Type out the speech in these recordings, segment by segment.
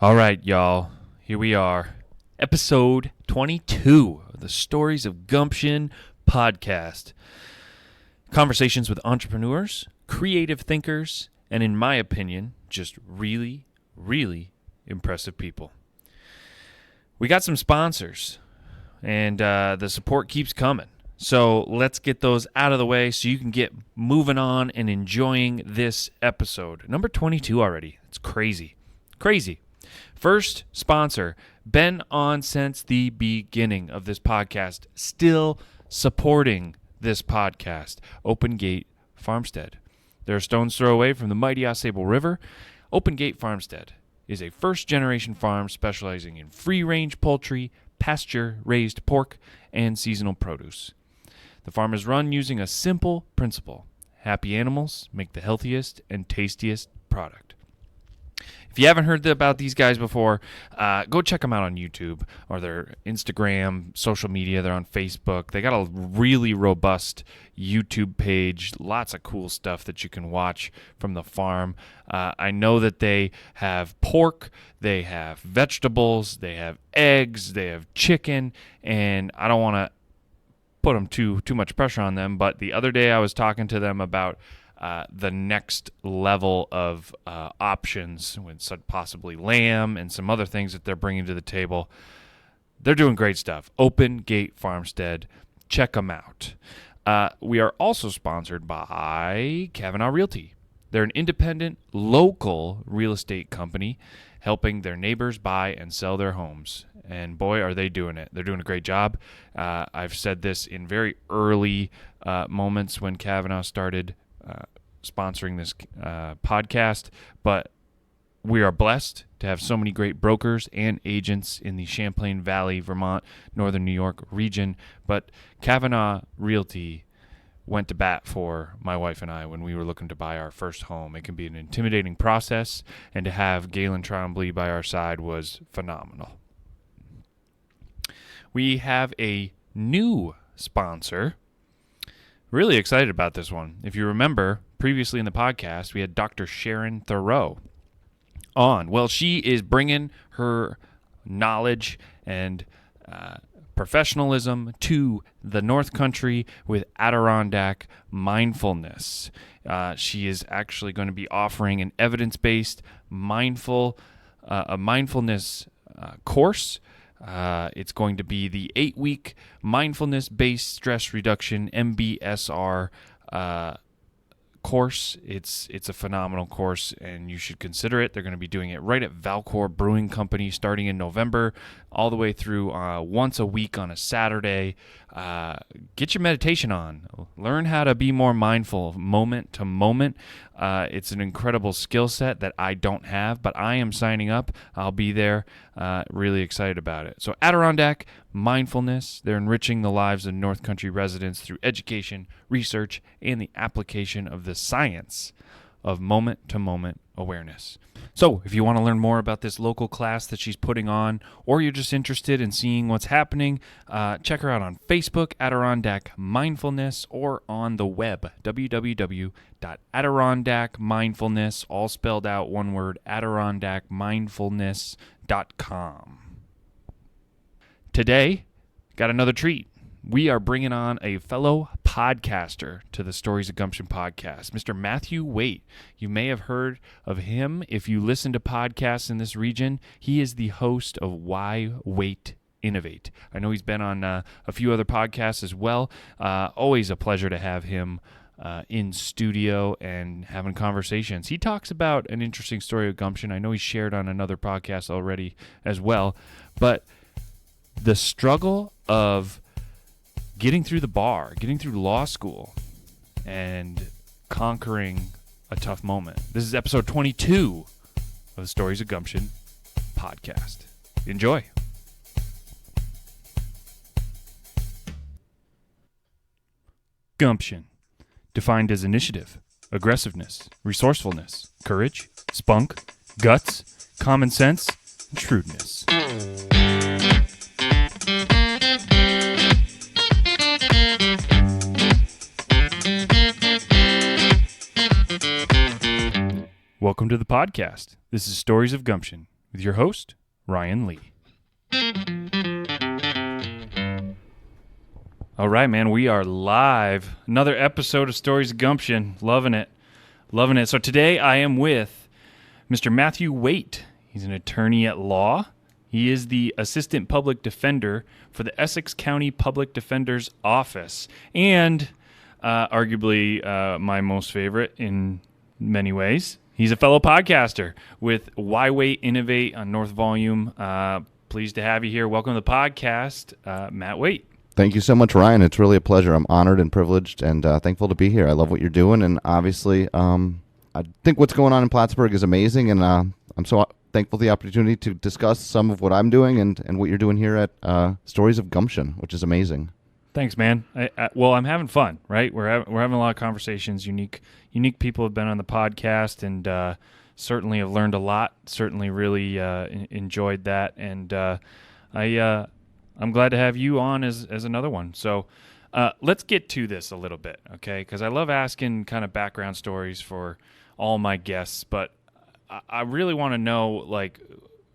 All right, y'all. Here we are. Episode 22 of the Stories of Gumption podcast. Conversations with entrepreneurs, creative thinkers, and in my opinion, just really, really impressive people. We got some sponsors, and the support keeps coming. So let's get those out of the way so you can get moving on and enjoying this episode. Number 22 already. It's crazy. Crazy. First sponsor, been on since the beginning of this podcast, still supporting this podcast, Open Gate Farmstead. They're a stone's throw away from the mighty Ausable River. Open Gate Farmstead is a first-generation farm specializing in free-range poultry, pasture-raised pork, and seasonal produce. The farm is run using a simple principle. Happy animals make the healthiest and tastiest product. If you haven't heard about these guys before, go check them out on YouTube or their Instagram, social media. They're on Facebook. They got a really robust YouTube page, lots of cool stuff that you can watch from the farm. I know that they have pork, they have vegetables, they have eggs, they have chicken, and I don't want to put them too much pressure on them, but the other day I was talking to them about the next level of options with possibly lamb and some other things that they're bringing to the table. They're doing great stuff. Open Gate Farmstead. Check them out. We are also sponsored by Kavanaugh Realty. They're an independent, local real estate company helping their neighbors buy and sell their homes. And boy, are they doing it. They're doing a great job. I've said this in very early moments when Kavanaugh started sponsoring this podcast, but we are blessed to have so many great brokers and agents in the Champlain Valley, Vermont, Northern New York region. But Kavanaugh Realty went to bat for my wife and I when we were looking to buy our first home. It can be an intimidating process, and to have Galen Trombley by our side was phenomenal. We have a new sponsor. Really excited about this one. If you remember, previously in the podcast, we had Dr. Sharon Thoreau on. Well, she is bringing her knowledge and professionalism to the North Country with Adirondack mindfulness. She is actually going to be offering an evidence-based mindfulness course. It's going to be the 8-week mindfulness-based stress reduction MBSR course. It's a phenomenal course, and you should consider it. They're going to be doing it right at Valcour Brewing Company starting in November, all the way through once a week on a Saturday. Get your meditation on. Learn how to be more mindful moment to moment. It's an incredible skill set that I don't have, but I am signing up. I'll be there. Really excited about it. So Adirondack Mindfulness, they're enriching the lives of North Country residents through education, research, and the application of the science of moment-to-moment awareness. So if you want to learn more about this local class that she's putting on, or you're just interested in seeing what's happening, check her out on Facebook, Adirondack Mindfulness, or on the web, www.adirondackmindfulness, all spelled out one word, adirondackmindfulness.com. Today, got another treat. We are bringing on a fellow podcaster to the Stories of Gumption podcast, Mr. Matthew Waite. You may have heard of him if you listen to podcasts in this region. He is the host of Why Waite Innovate. I know he's been on a few other podcasts as well. Always a pleasure to have him in studio and having conversations. He talks about an interesting story of gumption. I know he's shared on another podcast already as well, but the struggle of getting through the bar, getting through law school, and conquering a tough moment. This is episode 22 of the Stories of Gumption podcast. Enjoy. Gumption, defined as initiative, aggressiveness, resourcefulness, courage, spunk, guts, common sense, and shrewdness. Welcome to the podcast. This is Stories of Gumption. with your host, Ryan Lee. All right, man, we are live. Another episode of Stories of Gumption. Loving it. Loving it. So today I am with Mr. Matthew Waite. He's an attorney at law. He is the Assistant Public Defender for the Essex County Public Defender's Office. And arguably my most favorite in many ways. He's a fellow podcaster with Waite Innovate on North Volume. Pleased to have you here. Welcome to the podcast, Matt Waite. Thank you so much, Ryan. It's really a pleasure. I'm honored and privileged and thankful to be here. I love what you're doing, and obviously I think what's going on in Plattsburgh is amazing, and I'm so thankful for the opportunity to discuss some of what I'm doing and what you're doing here at Stories of Gumption, which is amazing. Thanks, man. Well, I'm having fun, right? We're having a lot of conversations. Unique people have been on the podcast, and certainly have learned a lot. Certainly really enjoyed that, and I'm glad to have you on as another one. So let's get to this a little bit, okay? Because I love asking kind of background stories for all my guests, but I really want to know, like,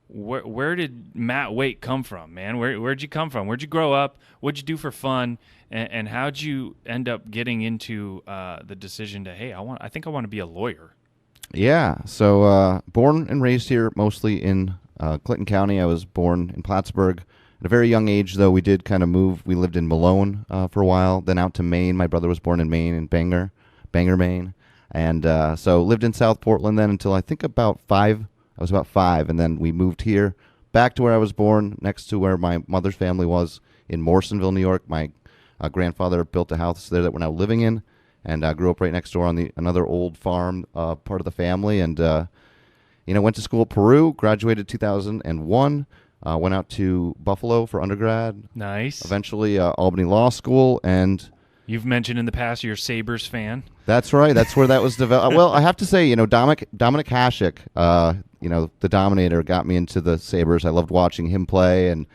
where did Matt Waite come from, man? Where'd you come from? Where'd you grow up? What'd you do for fun? And how'd you end up getting into the decision to, hey, I think I want to be a lawyer? Yeah, so born and raised here mostly in Clinton County. I was born in Plattsburgh. At a very young age, though, we did kind of move. We lived in Malone for a while, then out to Maine. My brother was born in Maine, in Bangor, Maine. And so lived in South Portland then until I think about 5. I was about 5, and then we moved here back to where I was born, next to where my mother's family was in Morrisonville, New York. My grandfather built a house there that we're now living in, and grew up right next door on another old farm part of the family. And went to school at Peru, graduated 2001. Went out to Buffalo for undergrad. Nice. Eventually, Albany Law School, and you've mentioned in the past you're a Sabres fan. That's right. That's where that was developed. Well, I have to say, Dominic Hasek, the Dominator, got me into the Sabres. I loved watching him play, and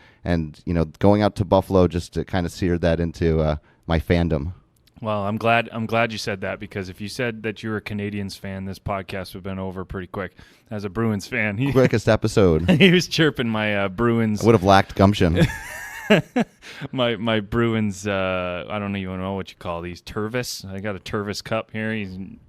going out to Buffalo just to kind of sear that into my fandom. Well, I'm glad you said that, because if you said that you're a Canadiens fan, this podcast would have been over pretty quick. As a Bruins fan, quickest episode. He was chirping my Bruins. I would have lacked gumption. my Bruins. I don't even know what you call these. Tervis. I got a Tervis cup here.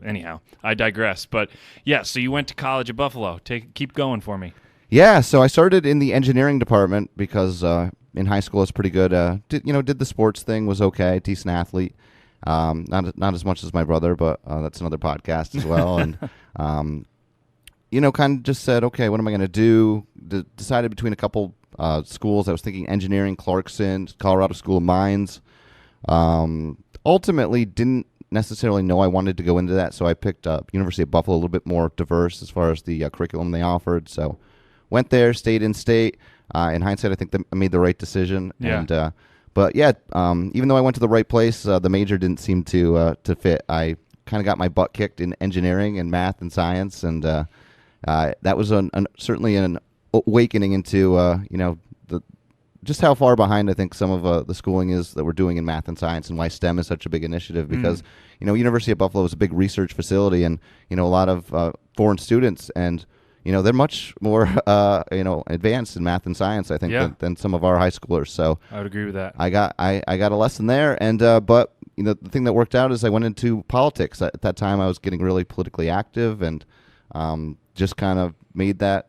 Anyhow. I digress. But yeah, so you went to college at Buffalo. Keep going for me. Yeah, so I started in the engineering department because in high school I was pretty good. Did the sports thing, was okay, decent athlete. Not as much as my brother, but that's another podcast as well. And kind of just said, okay, what am I going to do? Decided between a couple schools. I was thinking engineering, Clarkson, Colorado School of Mines. Ultimately, didn't necessarily know I wanted to go into that, so I picked up University of Buffalo, a little bit more diverse as far as the curriculum they offered. So went there, stayed in state. In hindsight, I think I made the right decision. Yeah. And But yeah, even though I went to the right place, the major didn't seem to fit. I kind of got my butt kicked in engineering and math and science, and that was certainly an awakening into just how far behind I think some of the schooling is that we're doing in math and science, and why STEM is such a big initiative. Because University of Buffalo is a big research facility, and a lot of foreign students, and they're much more, advanced in math and science, I think, than some of our high schoolers. So I would agree with that. I got a lesson there, and but the thing that worked out is I went into politics. At that time, I was getting really politically active, and just kind of made that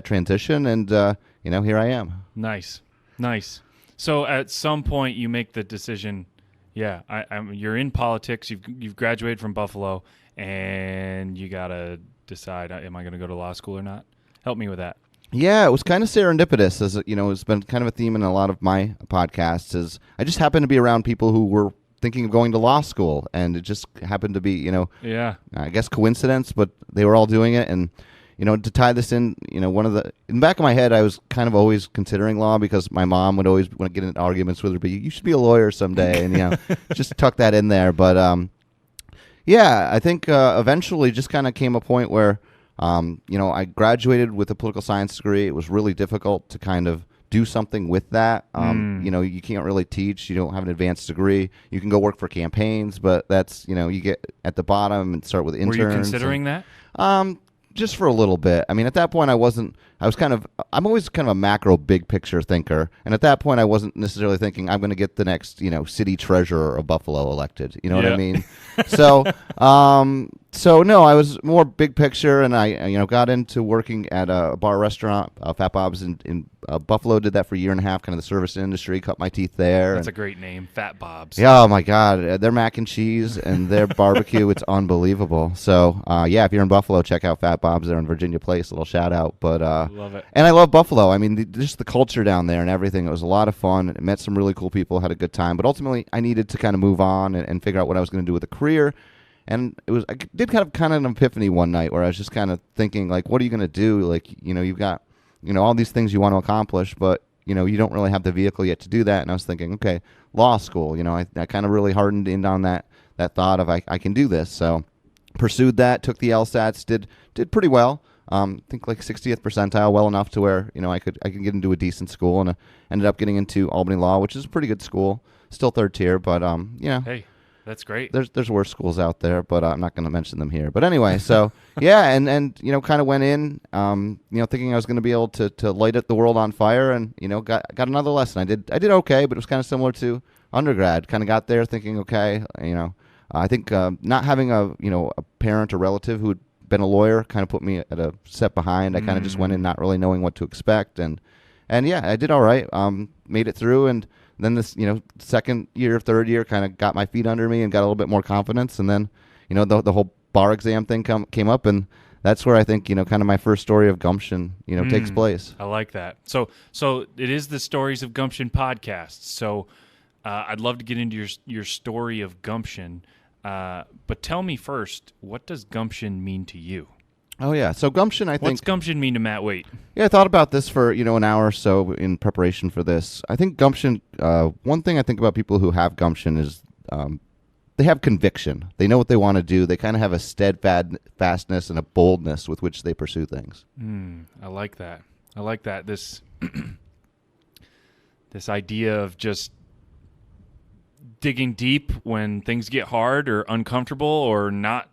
transition, and here I am. Nice. So at some point, you make the decision. Yeah, you're in politics. You've graduated from Buffalo, and you gotta decide, am I going to go to law school or not? Help me with that. Yeah, it was kind of serendipitous, as it's been kind of a theme in a lot of my podcasts. Is I just happened to be around people who were thinking of going to law school, and it just happened to be, I guess coincidence, but they were all doing it. And to tie this in, in the back of my head, I was kind of always considering law, because my mom would always want to get into arguments with her, but you should be a lawyer someday, and just tuck that in there. But yeah, I think eventually just kind of came a point where, I graduated with a political science degree. It was really difficult to kind of do something with that. You can't really teach. You don't have an advanced degree. You can go work for campaigns, but that's, you get at the bottom and start with interns. Were you considering that? just for a little bit. I mean, at that point, I'm always kind of a macro big picture thinker. And at that point, I wasn't necessarily thinking I'm going to get the next, city treasurer of Buffalo elected. You know what I mean? So, no, I was more big picture, and I got into working at a bar restaurant, Fat Bob's in Buffalo. Did that for a year and a half, kind of the service industry. Cut my teeth there. That's a great name, Fat Bob's. Yeah, oh my God, their mac and cheese and their barbecue, it's unbelievable. So, if you're in Buffalo, check out Fat Bob's there in Virginia Place. Little shout out, but love it. And I love Buffalo. I mean, just the culture down there and everything. It was a lot of fun. I met some really cool people, had a good time. But ultimately, I needed to kind of move on and figure out what I was going to do with a career. And I did kind of an epiphany one night where I was just kind of thinking, like, what are you going to do? Like, you've got, all these things you want to accomplish, but, you don't really have the vehicle yet to do that. And I was thinking, okay, law school. I kind of really hardened in on that thought of I can do this. So pursued that, took the LSATs, did pretty well. I think like 60th percentile, well enough to where, I could get into a decent school, and ended up getting into Albany Law, which is a pretty good school. Still third tier, but, Hey. That's great. There's worse schools out there, but I'm not going to mention them here. But anyway, so yeah, and kind of went in, thinking I was going to be able to light the world on fire, and got another lesson. I did okay, but it was kind of similar to undergrad. Kind of got there thinking, okay, I think not having a parent or relative who had been a lawyer kind of put me at a step behind. I kind of just went in not really knowing what to expect, and yeah, I did all right. Made it through, and then this, second year, third year, kind of got my feet under me and got a little bit more confidence. And then, the whole bar exam thing came up, and that's where I think, kind of my first story of gumption, takes place. I like that. So it is the Stories of Gumption podcast. So I'd love to get into your story of gumption. But tell me first, what does gumption mean to you? Oh, yeah. So gumption, I think... What's gumption mean to Matt Waite? Yeah, I thought about this for, an hour or so in preparation for this. I think gumption, one thing I think about people who have gumption is they have conviction. They know what they want to do. They kind of have a steadfastness and a boldness with which they pursue things. I like that. This this idea of just digging deep when things get hard or uncomfortable or not.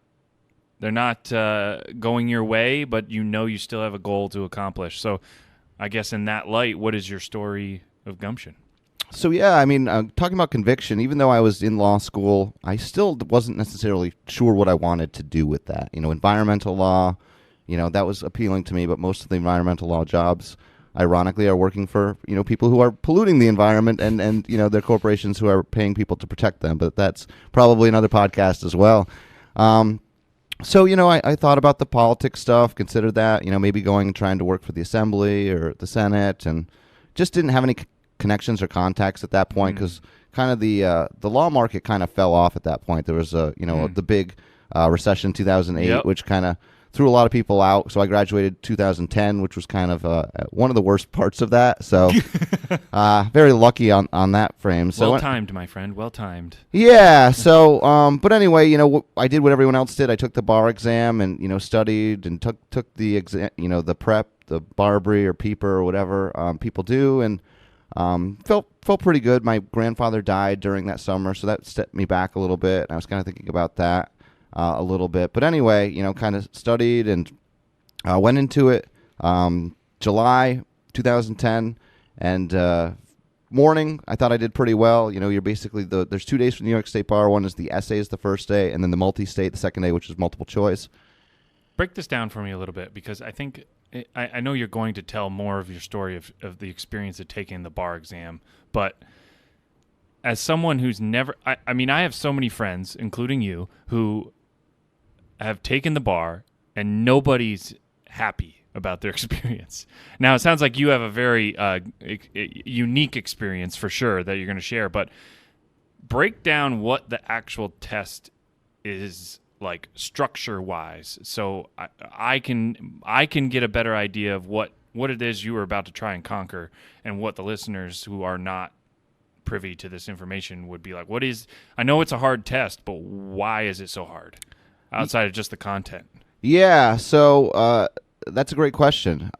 They're not going your way, but you still have a goal to accomplish. So I guess in that light, what is your story of gumption? So, yeah, I mean, talking about conviction, even though I was in law school, I still wasn't necessarily sure what I wanted to do with that. Environmental law, that was appealing to me, but most of the environmental law jobs, ironically, are working for, people who are polluting the environment and their corporations who are paying people to protect them. But that's probably another podcast as well. So, I thought about the politics stuff, considered that, maybe going and trying to work for the Assembly or the Senate, and just didn't have any connections or contacts at that point because kind of the law market kind of fell off at that point. There was, the big recession 2008, which kind of threw a lot of people out. So I graduated 2010, which was kind of one of the worst parts of that. So very lucky on that frame. So well-timed, my friend. Well-timed. Yeah. So, but anyway, I did what everyone else did. I took the bar exam and, studied and took the exam, the prep, the barbary or peeper or whatever people do. And felt pretty good. My grandfather died during that summer, so that stepped me back a little bit. I was kind of thinking about that a little bit. But anyway, kind of studied and went into it July 2010. And morning, I thought I did pretty well. You're basically there's 2 days for the New York State Bar. One is the essays the first day, and then the multi-state the second day, which is multiple choice. Break this down for me a little bit, because I think I know you're going to tell more of your story of the experience of taking the bar exam, but as someone who's never, I have so many friends, including you, who have taken the bar and nobody's happy about their experience. Now, it sounds like you have a very unique experience for sure that you're going to share, but break down what the actual test is like structure-wise, so I can get a better idea of what it is you were about to try and conquer, and what the listeners who are not privy to this information would be like. I know it's a hard test, but why is it so hard outside of just the content? Yeah, so that's a great question.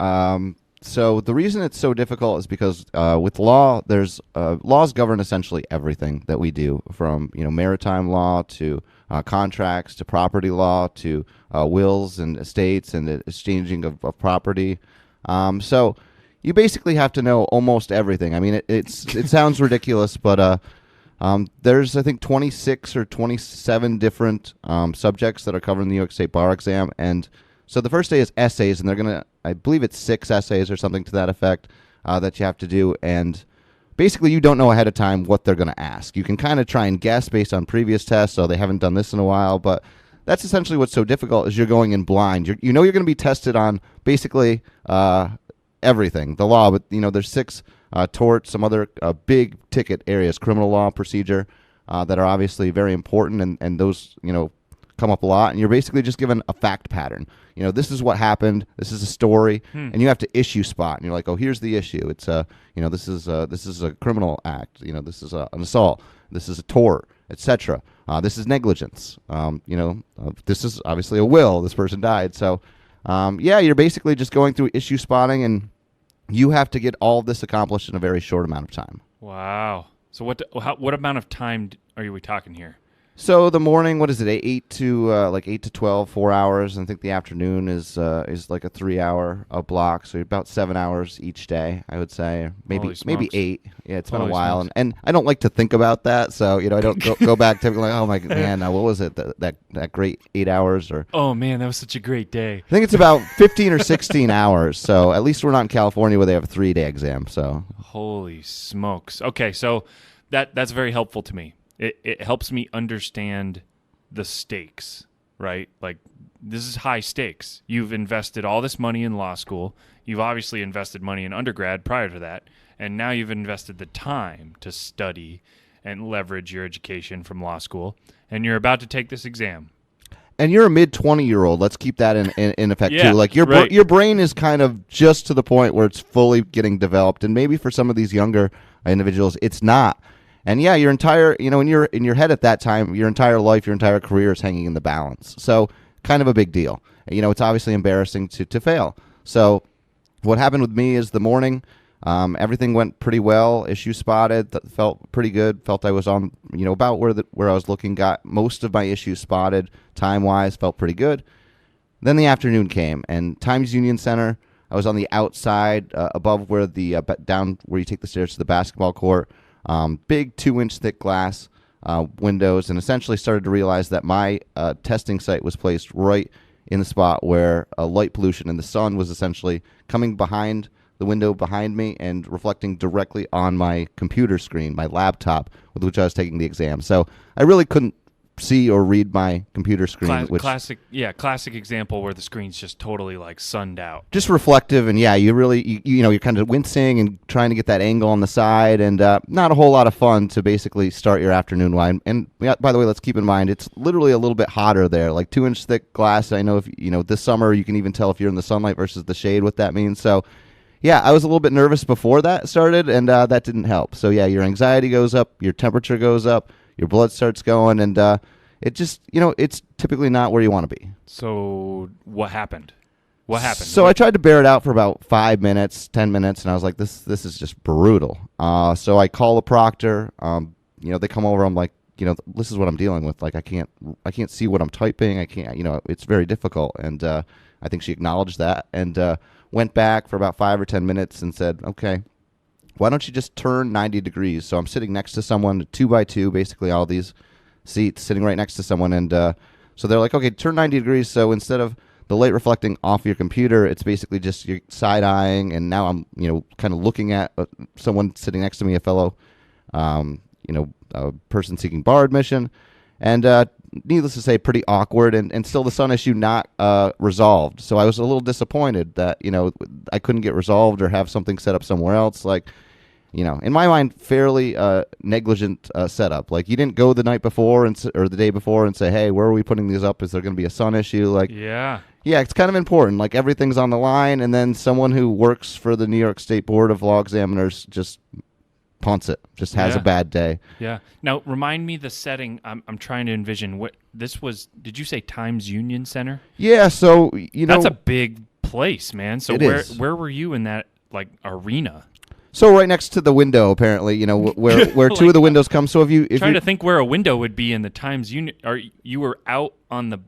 So the reason it's so difficult is because with law, there's laws govern essentially everything that we do, from maritime law to contracts to property law to wills and estates and the exchanging of property. So you basically have to know almost everything. I mean, it sounds ridiculous, but there's I think 26 or 27 different subjects that are covered in the New York State Bar exam, and so the first day is essays, and they're going to, I believe it's 6 essays or something to that effect that you have to do. And basically you don't know ahead of time what they're going to ask. You can kind of try and guess based on previous tests, so they haven't done this in a while. But that's essentially what's so difficult is you're going in blind. You're going to be tested on basically everything, the law. But, there's 6 torts, some other big ticket areas, criminal law, procedure, that are obviously very important. And those, come up a lot. And you're basically just given a fact pattern. This is what happened. This is a story, and you have to issue spot. And you're like, oh, here's the issue. It's this is a criminal act. This is an assault. This is a tort, etc. This is negligence. This is obviously a will. This person died. So, you're basically just going through issue spotting, and you have to get all of this accomplished in a very short amount of time. Wow. So what amount of time are we talking here? So the morning, what is it, 8 to 12, 4 hours. And I think the afternoon is like a 3-hour block. So about 7 hours each day, I would say. Maybe 8. Yeah, it's been a while. And I don't like to think about that. So, I don't go back to like, oh, my man, what was it, that great 8 hours? Or oh, man, that was such a great day. I think it's about 15 or 16 hours. So at least we're not in California where they have a 3-day exam. So holy smokes. Okay, so that's very helpful to me. It helps me understand the stakes, right? Like, this is high stakes. You've invested all this money in law school. You've obviously invested money in undergrad prior to that. And now you've invested the time to study and leverage your education from law school. And you're about to take this exam. And you're a mid-20-year-old. Let's keep that in effect, yeah, too. Like, your brain is kind of just to the point where it's fully getting developed. And maybe for some of these younger individuals, it's not. And your entire, in your head at that time, your entire life, your entire career is hanging in the balance. So kind of a big deal. It's obviously embarrassing to fail. So what happened with me is the morning, everything went pretty well. Issue spotted, felt pretty good. Felt I was on, about where I was looking. Got most of my issues spotted time-wise. Felt pretty good. Then the afternoon came, and Times Union Center, I was on the outside above where down where you take the stairs to the basketball court. Big 2-inch thick glass windows, and essentially started to realize that my testing site was placed right in the spot where light pollution and the sun was essentially coming behind the window behind me and reflecting directly on my computer screen, my laptop with which I was taking the exam. So I really couldn't see or read my computer screen. Classic example where the screen's just totally like sunned out. Just reflective, and you really, you're kind of wincing and trying to get that angle on the side, and not a whole lot of fun to basically start your afternoon wine. And by the way, let's keep in mind, it's literally a little bit hotter there, like 2-inch thick glass. I know if, this summer you can even tell if you're in the sunlight versus the shade, what that means. So I was a little bit nervous before that started, and that didn't help. So your anxiety goes up, your temperature goes up, your blood starts going, and it just, it's typically not where you want to be. So what happened? So I tried to bear it out for about 5 minutes, 10 minutes, and I was like, this is just brutal. So I call a proctor. They come over. I'm like, this is what I'm dealing with. Like, I can't see what I'm typing. I can't, it's very difficult. And I think she acknowledged that and went back for about 5 or 10 minutes and said, okay, why don't you just turn 90 degrees? So I'm sitting next to someone, 2x2, basically all these seats sitting right next to someone. And so they're like, okay, turn 90 degrees. So instead of the light reflecting off your computer, it's basically just you're side-eyeing. And now I'm, kind of looking at someone sitting next to me, a fellow, a person seeking bar admission. And needless to say, pretty awkward. And still the sun issue not resolved. So I was a little disappointed that, I couldn't get resolved or have something set up somewhere else. Like, in my mind, fairly negligent setup. Like, you didn't go the night before or the day before and say, hey, where are we putting these up? Is there going to be a sun issue? Like, yeah, it's kind of important. Like, everything's on the line, and then someone who works for the New York State Board of Law Examiners just punts it, just has a bad day. Yeah. Now, remind me the setting. I'm trying to envision what this was. Did you say Times Union Center? Yeah, so, That's a big place, man. So It is. where were you in that like arena? So right next to the window, apparently, where two of the windows come. So if Trying you to think where a window would be in the Times Union. You were out on the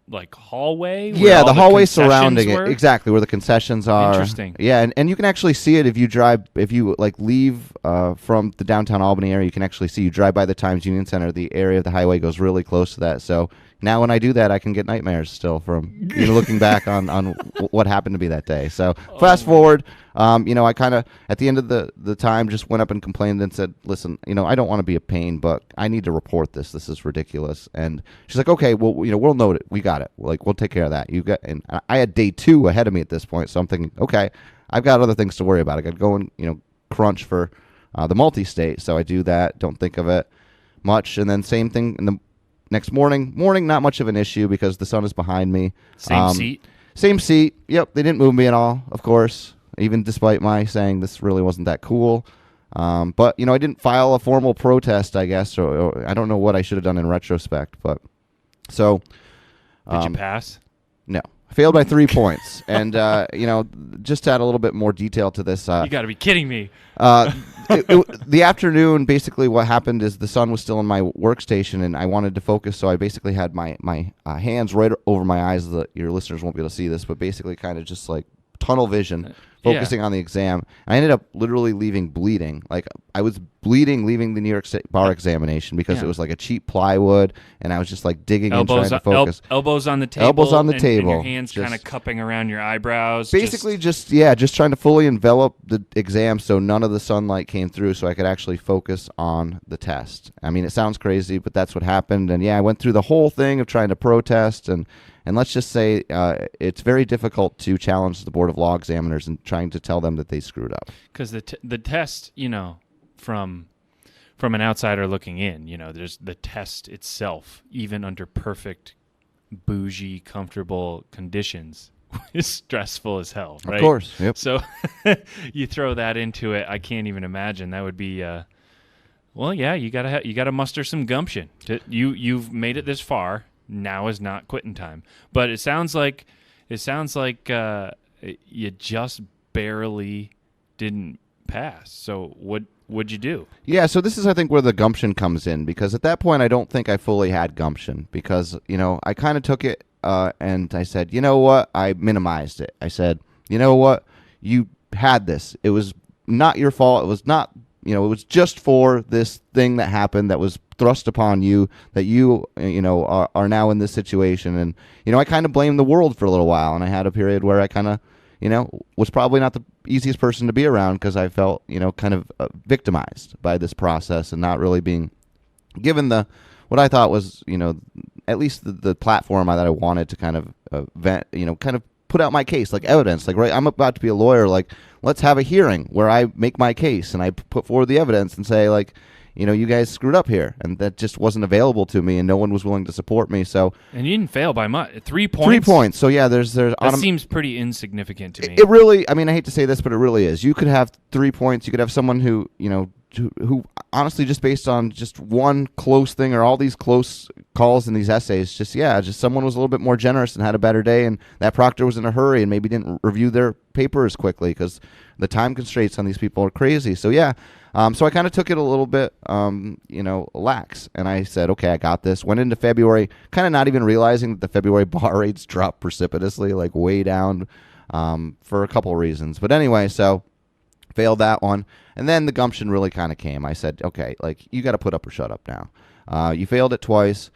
like hallway? Where yeah, all the hallway concessions surrounding were? it, exactly where the concessions are. Interesting. Yeah, and you can actually see it if you like leave from the downtown Albany area. You can actually see, you drive by the Times Union Center. The area of the highway goes really close to that. So now when I do that, I can get nightmares still from looking back on what happened to be that day. So fast forward, I kind of at the end of the time just went up and complained and said, listen, I don't want to be a pain, but I need to report this. This is ridiculous. And she's like, okay, well, we'll note it. We got it. Like, we'll take care of that. And I had day 2 ahead of me at this point. So I'm thinking, okay, I've got other things to worry about. I got to go and, crunch for the multi-state. So I do that. Don't think of it much. And then same thing in the next morning, not much of an issue because the sun is behind me. Same seat? Same seat. Yep, they didn't move me at all, of course, even despite my saying this really wasn't that cool. But, I didn't file a formal protest, I guess, or I don't know what I should have done in retrospect. But so... Did you pass? No. I failed by 3 points. And, just to add a little bit more detail to this... you got to be kidding me. The afternoon, basically what happened is the sun was still in my workstation, and I wanted to focus, so I basically had my hands right over my eyes. Your listeners won't be able to see this, but basically kind of just like tunnel vision, focusing on the exam. I ended up literally leaving bleeding. Like, I was bleeding leaving the New York State bar examination because it was like a cheap plywood, and I was just like digging and trying to focus. Elbows on the table. Elbows on the table. And your hands kind of cupping around your eyebrows. Basically just trying to fully envelop the exam so none of the sunlight came through so I could actually focus on the test. I mean, it sounds crazy, but that's what happened. And I went through the whole thing of trying to protest, and let's just say it's very difficult to challenge the Board of Law Examiners and trying to tell them that they screwed up. Because the test, from an outsider looking in, there's the test itself, even under perfect, bougie, comfortable conditions, is stressful as hell, right? Of course, yep. So you throw that into it, I can't even imagine. That would be, you gotta muster some gumption. You've made it this far. Now is not quitting time. But it sounds like you just barely didn't pass. So what'd you do? Yeah, so this is, I think, where the gumption comes in, because at that point I don't think I fully had gumption because, I kind of took it and I said, you know what? I minimized it. I said, you know what? You had this. It was not your fault. It was not, it was just for this thing that happened that was thrust upon you, that you are now in this situation. And, I kind of blamed the world for a little while, and I had a period where I kind of, was probably not the easiest person to be around because I felt, kind of victimized by this process and not really being given what I thought was, at least the platform that I wanted to kind of vent, kind of put out my case, like evidence, like, right, I'm about to be a lawyer, like, let's have a hearing where I make my case and I put forward the evidence and say, like, you guys screwed up here, and that just wasn't available to me, and no one was willing to support me. So, and you didn't fail by much. 3 points. 3 points. So yeah, there's. That seems pretty insignificant to me. It really. I mean, I hate to say this, but it really is. You could have 3 points. You could have someone who who honestly, just based on just one close thing or all these close calls in these essays, just someone was a little bit more generous and had a better day, and that proctor was in a hurry and maybe didn't review their paper as quickly because the time constraints on these people are crazy. So yeah. So I kind of took it a little bit, lax, and I said, okay, I got this. Went into February, kind of not even realizing that the February bar rates dropped precipitously, like way down, for a couple of reasons. But anyway, so failed that one, and then the gumption really kind of came. I said, okay, like, you got to put up or shut up now. You failed it twice,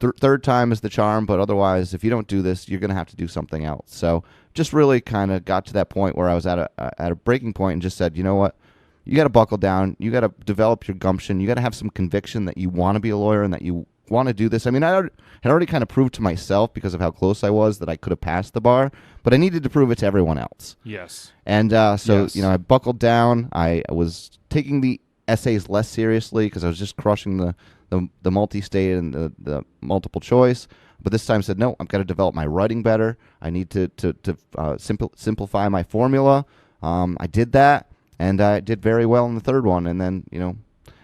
third time is the charm, but otherwise, if you don't do this, you're going to have to do something else. So just really kind of got to that point where I was at a breaking point and just said, you know what? You got to buckle down. You got to develop your gumption. You got to have some conviction that you want to be a lawyer and that you want to do this. I mean, I had already kind of proved to myself because of how close I was that I could have passed the bar, but I needed to prove it to everyone else. Yes. And I buckled down. I was taking the essays less seriously because I was just crushing the multi-state and the multiple choice. But this time I said, no, I've got to develop my writing better. I need to simplify my formula. I did that. And I did very well in the third one. And then,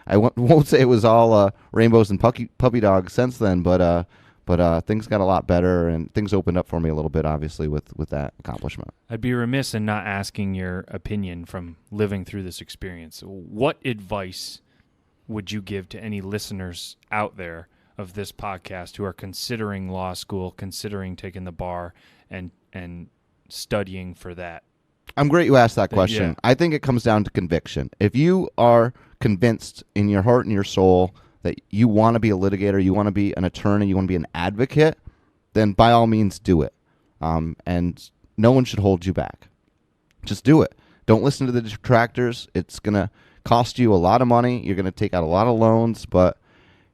I won't say it was all rainbows and puppy dogs since then, but But things got a lot better, and things opened up for me a little bit, obviously, with that accomplishment. I'd be remiss in not asking your opinion from living through this experience. What advice would you give to any listeners out there of this podcast who are considering law school, considering taking the bar, and studying for that? I'm great you asked that question. Yeah. I think it comes down to conviction. If you are convinced in your heart and your soul that you want to be a litigator, you want to be an attorney, you want to be an advocate, then by all means do it. And no one should hold you back. Just do it. Don't listen to the detractors. It's going to cost you a lot of money. You're going to take out a lot of loans. But,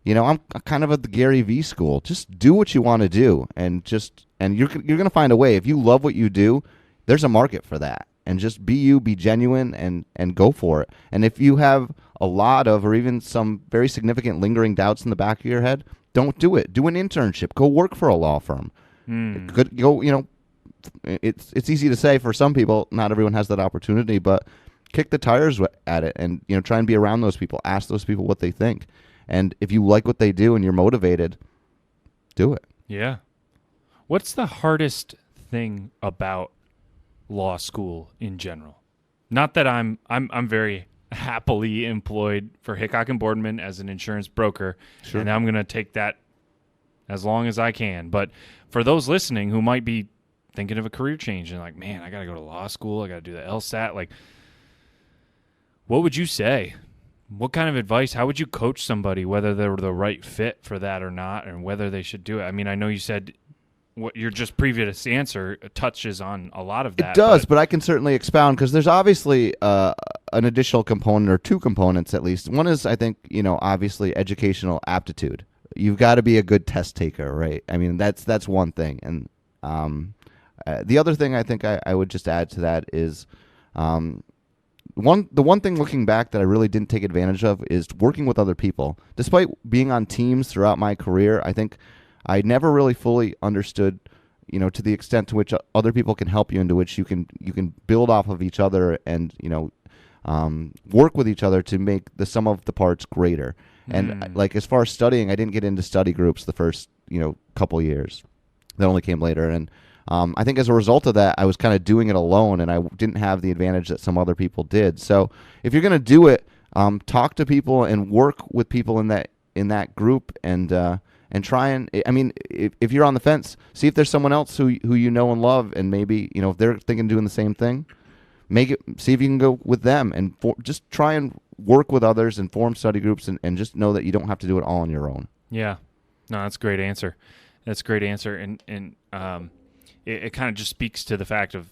I'm kind of at the Gary Vee school. Just do what you want to do. And you're going to find a way. If you love what you do, there's a market for that. And just be you, be genuine, and go for it. And if you have a lot of, or even some very significant lingering doubts in the back of your head, don't do it. Do an internship. Go work for a law firm. Go. It's easy to say for some people. Not everyone has that opportunity, but kick the tires at it, and try and be around those people. Ask those people what they think, and if you like what they do and you're motivated, do it. Yeah. What's the hardest thing about law school in general? Not that I'm very happily employed for Hickok and Boardman as an insurance broker, Sure. and I'm going to take that as long as I can. But for those listening who might be thinking of a career change and like, man, I got to go to law school, I got to do the LSAT, like, what would you say? What kind of advice? How would you coach somebody whether they're the right fit for that or not, and whether they should do it? I mean, I know you said what your just previous answer touches on a lot of that. It does, but I can certainly expound, because there's obviously an additional component, or two components at least. One is, I think, obviously educational aptitude. You've got to be a good test taker, right? I mean, that's one thing. And the other thing I think I would just add to that is the one thing looking back that I really didn't take advantage of is working with other people. Despite being on teams throughout my career, I think I never really fully understood, to the extent to which other people can help you, and to which you can build off of each other and, work with each other to make the sum of the parts greater. And like, as far as studying, I didn't get into study groups the first, couple years. That only came later. And I think as a result of that, I was kind of doing it alone, and I didn't have the advantage that some other people did. So if you're going to do it, talk to people and work with people in that group, and try and, I mean, if you're on the fence, see if there's someone else who you know and love, and maybe, if they're thinking of doing the same thing, see if you can go with them, and just try and work with others and form study groups, and just know that you don't have to do it all on your own. Yeah. No, that's a great answer. That's a great answer. And it kind of just speaks to the fact of,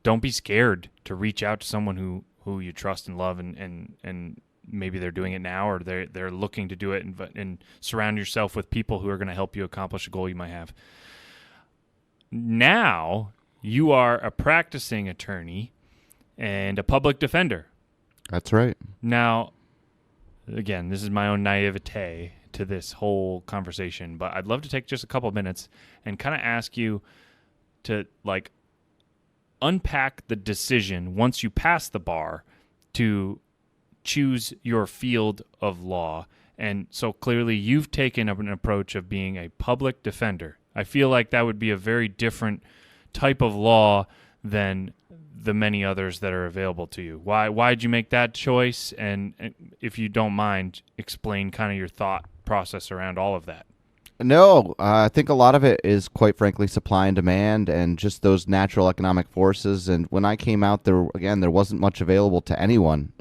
don't be scared to reach out to someone who you trust and love, and maybe they're doing it now, or they're looking to do it, and surround yourself with people who are going to help you accomplish a goal you might have. Now you are a practicing attorney and a public defender. That's right. Now, again, this is my own naivete to this whole conversation, but I'd love to take just a couple of minutes and kind of ask you to unpack the decision once you pass the bar to choose your field of law. And so clearly you've taken up an approach of being a public defender. I feel like that would be a very different type of law than the many others that are available to you. Why'd you make that choice? And if you don't mind, explain kind of your thought process around all of that. No, I think a lot of it is, quite frankly, supply and demand, and just those natural economic forces. And when I came out, there wasn't much available to anyone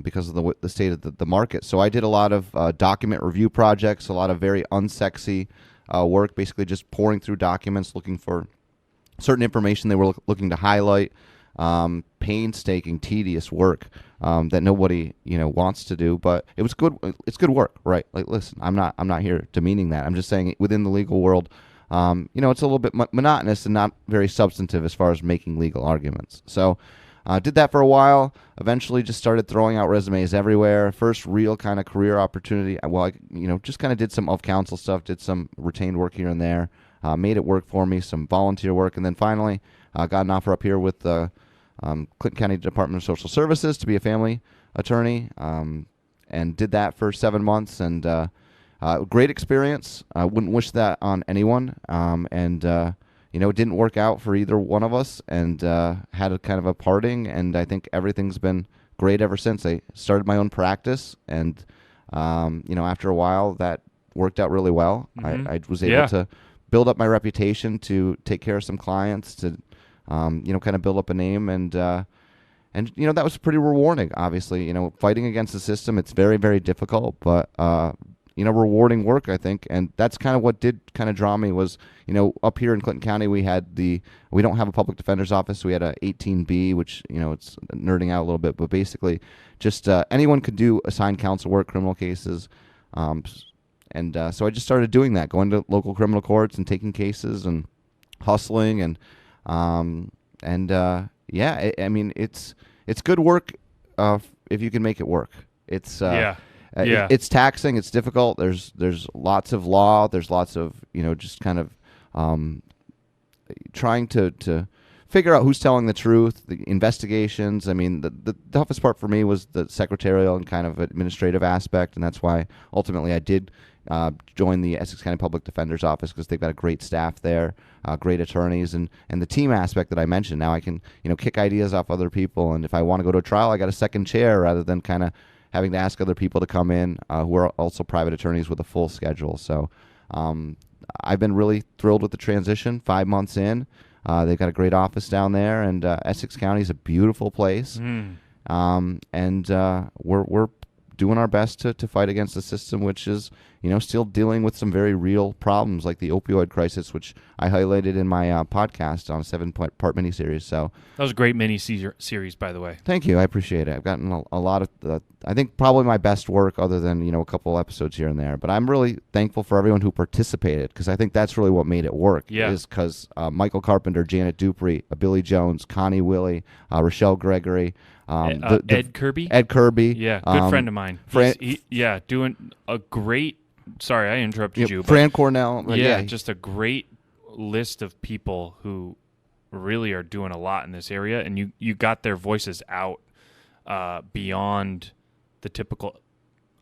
because of the state of the market. So I did a lot of document review projects, a lot of very unsexy work, basically just pouring through documents, looking for certain information they were looking to highlight. Painstaking, tedious work that nobody wants to do, but it was good. It's good work, right? Like, listen, I'm not here demeaning that. I'm just saying within the legal world, it's a little bit monotonous and not very substantive as far as making legal arguments. So, did that for a while. Eventually, just started throwing out resumes everywhere. First real kind of career opportunity. Well, I just kind of did some of counsel stuff, did some retained work here and there, made it work for me, some volunteer work, and then finally got an offer up here with the Clinton County Department of Social Services to be a family attorney, and did that for 7 months, and great experience. I wouldn't wish that on anyone. It didn't work out for either one of us, and had a kind of a parting. And I think everything's been great ever since. I started my own practice, and after a while, that worked out really well. Mm-hmm. I was able to build up my reputation, to take care of some clients, to kind of build up a name, and that was pretty rewarding. Obviously, fighting against the system, it's very, very difficult, but rewarding work, I think. And that's kind of what did kind of draw me was, up here in Clinton County, we don't have a public defender's office. So we had a 18B, which, it's nerding out a little bit, but basically just anyone could do assigned counsel work, criminal cases. So I just started doing that, going to local criminal courts and taking cases and hustling. It's good work if you can make it work. It's it's taxing. It's difficult. There's lots of law. There's lots of just kind of trying to figure out who's telling the truth. The investigations. I mean, the toughest part for me was the secretarial and kind of administrative aspect, and that's why ultimately I did join the Essex County Public Defender's Office, because they've got a great staff there, great attorneys, and the team aspect that I mentioned. Now I can kick ideas off other people, and if I want to go to a trial, I got a second chair rather than kind of having to ask other people to come in who are also private attorneys with a full schedule. So I've been really thrilled with the transition. 5 months in, they've got a great office down there, and Essex County is a beautiful place. We're doing our best to fight against the system, which is still dealing with some very real problems like the opioid crisis, which I highlighted in my podcast on a 7-part miniseries. So that was a great mini-series, by the way. Thank you. I appreciate it. I've gotten a lot of, I think probably my best work, other than a couple episodes here and there. But I'm really thankful for everyone who participated, because I think that's really what made it work. Yeah. Is because Michael Carpenter, Janet Dupree, Billy Jones, Connie Willie, Rochelle Gregory, Ed Kirby. Ed Kirby. Yeah, good friend of mine. Doing a great. Sorry, I interrupted you. Fran Cornell. Just a great list of people who really are doing a lot in this area, and you got their voices out beyond the typical,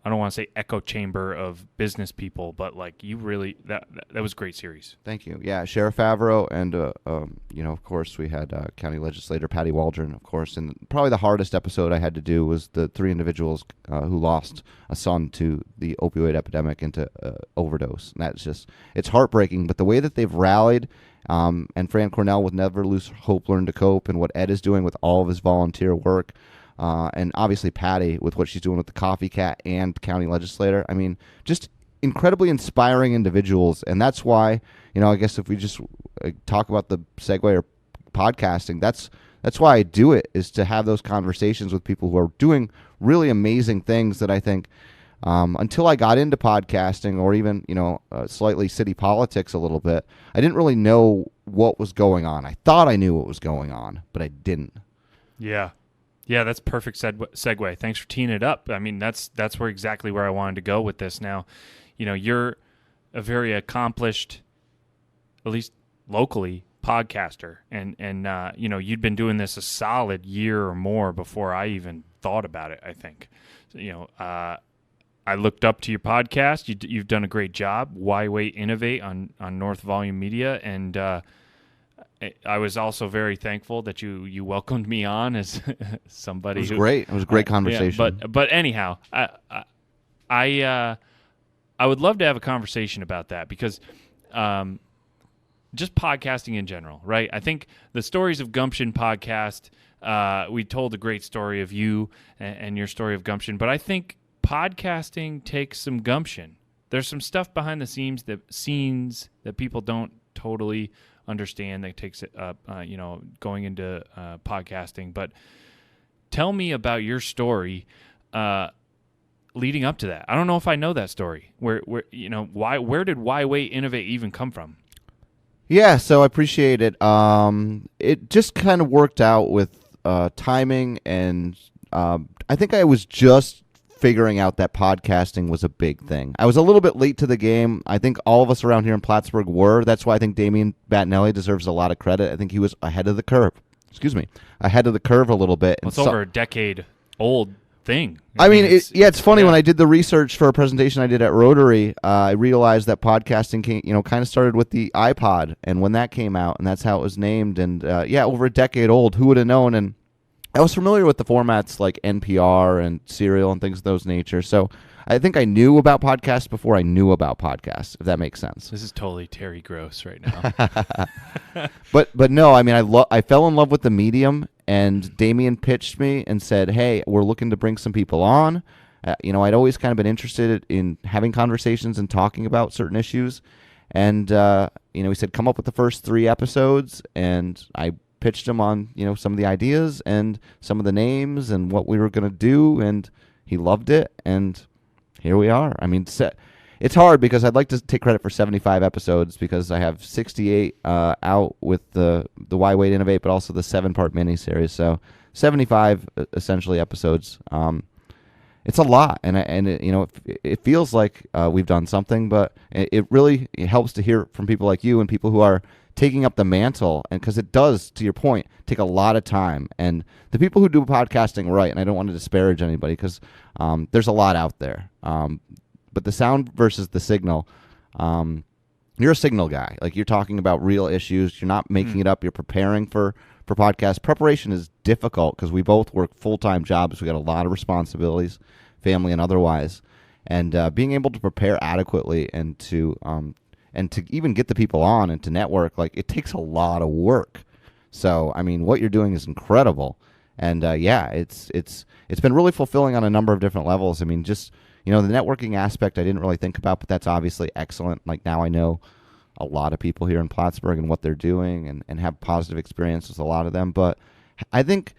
I don't want to say echo chamber of business people, but like you really, that was a great series. Thank you. Yeah, Sheriff Favreau, and of course we had County Legislator Patty Waldron, of course, and probably the hardest episode I had to do was the 3 individuals who lost a son to the opioid epidemic and to overdose. And it's heartbreaking, but the way that they've rallied, and Fran Cornell with Never Lose Hope, Learn to Cope, and what Ed is doing with all of his volunteer work, and obviously Patty with what she's doing with the Coffee Cat and County Legislator. I mean, just incredibly inspiring individuals. And that's why, I guess if we just talk about the segue or podcasting, that's why I do it, is to have those conversations with people who are doing really amazing things that I think until I got into podcasting, or even, slightly city politics a little bit, I didn't really know what was going on. I thought I knew what was going on, but I didn't. Yeah. Yeah, that's perfect segue. Thanks for teeing it up. I mean, that's exactly where I wanted to go with this. Now, you're a very accomplished, at least locally, podcaster, and you'd been doing this a solid year or more before I even thought about it. I think, I looked up to your podcast. You've done a great job. Waite Innovate on North Volume Media, and I was also very thankful that you welcomed me on as somebody. It was great. It was a great conversation. But anyhow, I would love to have a conversation about that, because just podcasting in general, right? I think the Stories of Gumption podcast, we told a great story of you and your story of gumption, but I think podcasting takes some gumption. There's some stuff behind the scenes that people don't totally understand that takes it up, going into podcasting. But tell me about your story leading up to that. I don't know if I know that story. Where did Waite Innovate even come from? Yeah, so I appreciate it. It just kind of worked out with timing, and I think I was just figuring out that podcasting was a big thing. I was a little bit late to the game. I think all of us around here in Plattsburgh were. That's why I think Damian Battinelli deserves a lot of credit. I think he was ahead of the curve. Ahead of the curve a little bit. Well, it's over a decade old. thing. I mean, it's funny yeah. when I did the research for a presentation I did at Rotary, I realized that podcasting kind of started with the iPod, and when that came out, and that's how it was named, and over a decade old. Who would have known? And I was familiar with the formats like NPR and Serial and things of those nature. So I think I knew about podcasts before I knew about podcasts, if that makes sense. This is totally Terry Gross right now. But no, I mean, I fell in love with the medium, and Damien pitched me and said, hey, we're looking to bring some people on. I'd always kind of been interested in having conversations and talking about certain issues. And, he said, come up with the first 3 episodes, and I pitched him on, some of the ideas and some of the names and what we were going to do, and he loved it, and here we are. I mean, it's hard because I'd like to take credit for 75 episodes because I have 68 out with the Waite Innovate, but also the 7-part miniseries. So 75 essentially episodes. It's a lot, and it feels like we've done something, but it really helps to hear from people like you and people who are taking up the mantle, and because it does, to your point, take a lot of time. And the people who do podcasting right, and I don't want to disparage anybody because there's a lot out there, but the sound versus the signal, you're a signal guy. Like, you're talking about real issues. You're not making it up. You're preparing for podcasts. Preparation is difficult because we both work full-time jobs. We got a lot of responsibilities, family and otherwise, and being able to prepare adequately and to even get the people on and to network, like, it takes a lot of work. So, I mean, what you're doing is incredible. And, it's been really fulfilling on a number of different levels. I mean, just, the networking aspect I didn't really think about, but that's obviously excellent. Like, now I know a lot of people here in Plattsburgh and what they're doing and have positive experiences with a lot of them. But I think,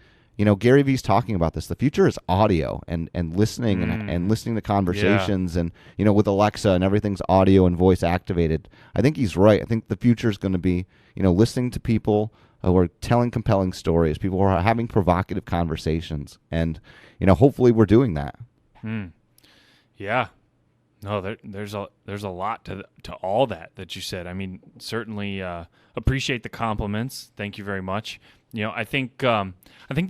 Gary Vee's talking about this. The future is audio and listening and listening to conversations and, with Alexa and everything's audio and voice activated. I think he's right. I think the future is going to be, listening to people who are telling compelling stories, people who are having provocative conversations. And, hopefully we're doing that. Yeah. No, there's a lot to all that you said. I mean, certainly appreciate the compliments. Thank you very much. I think the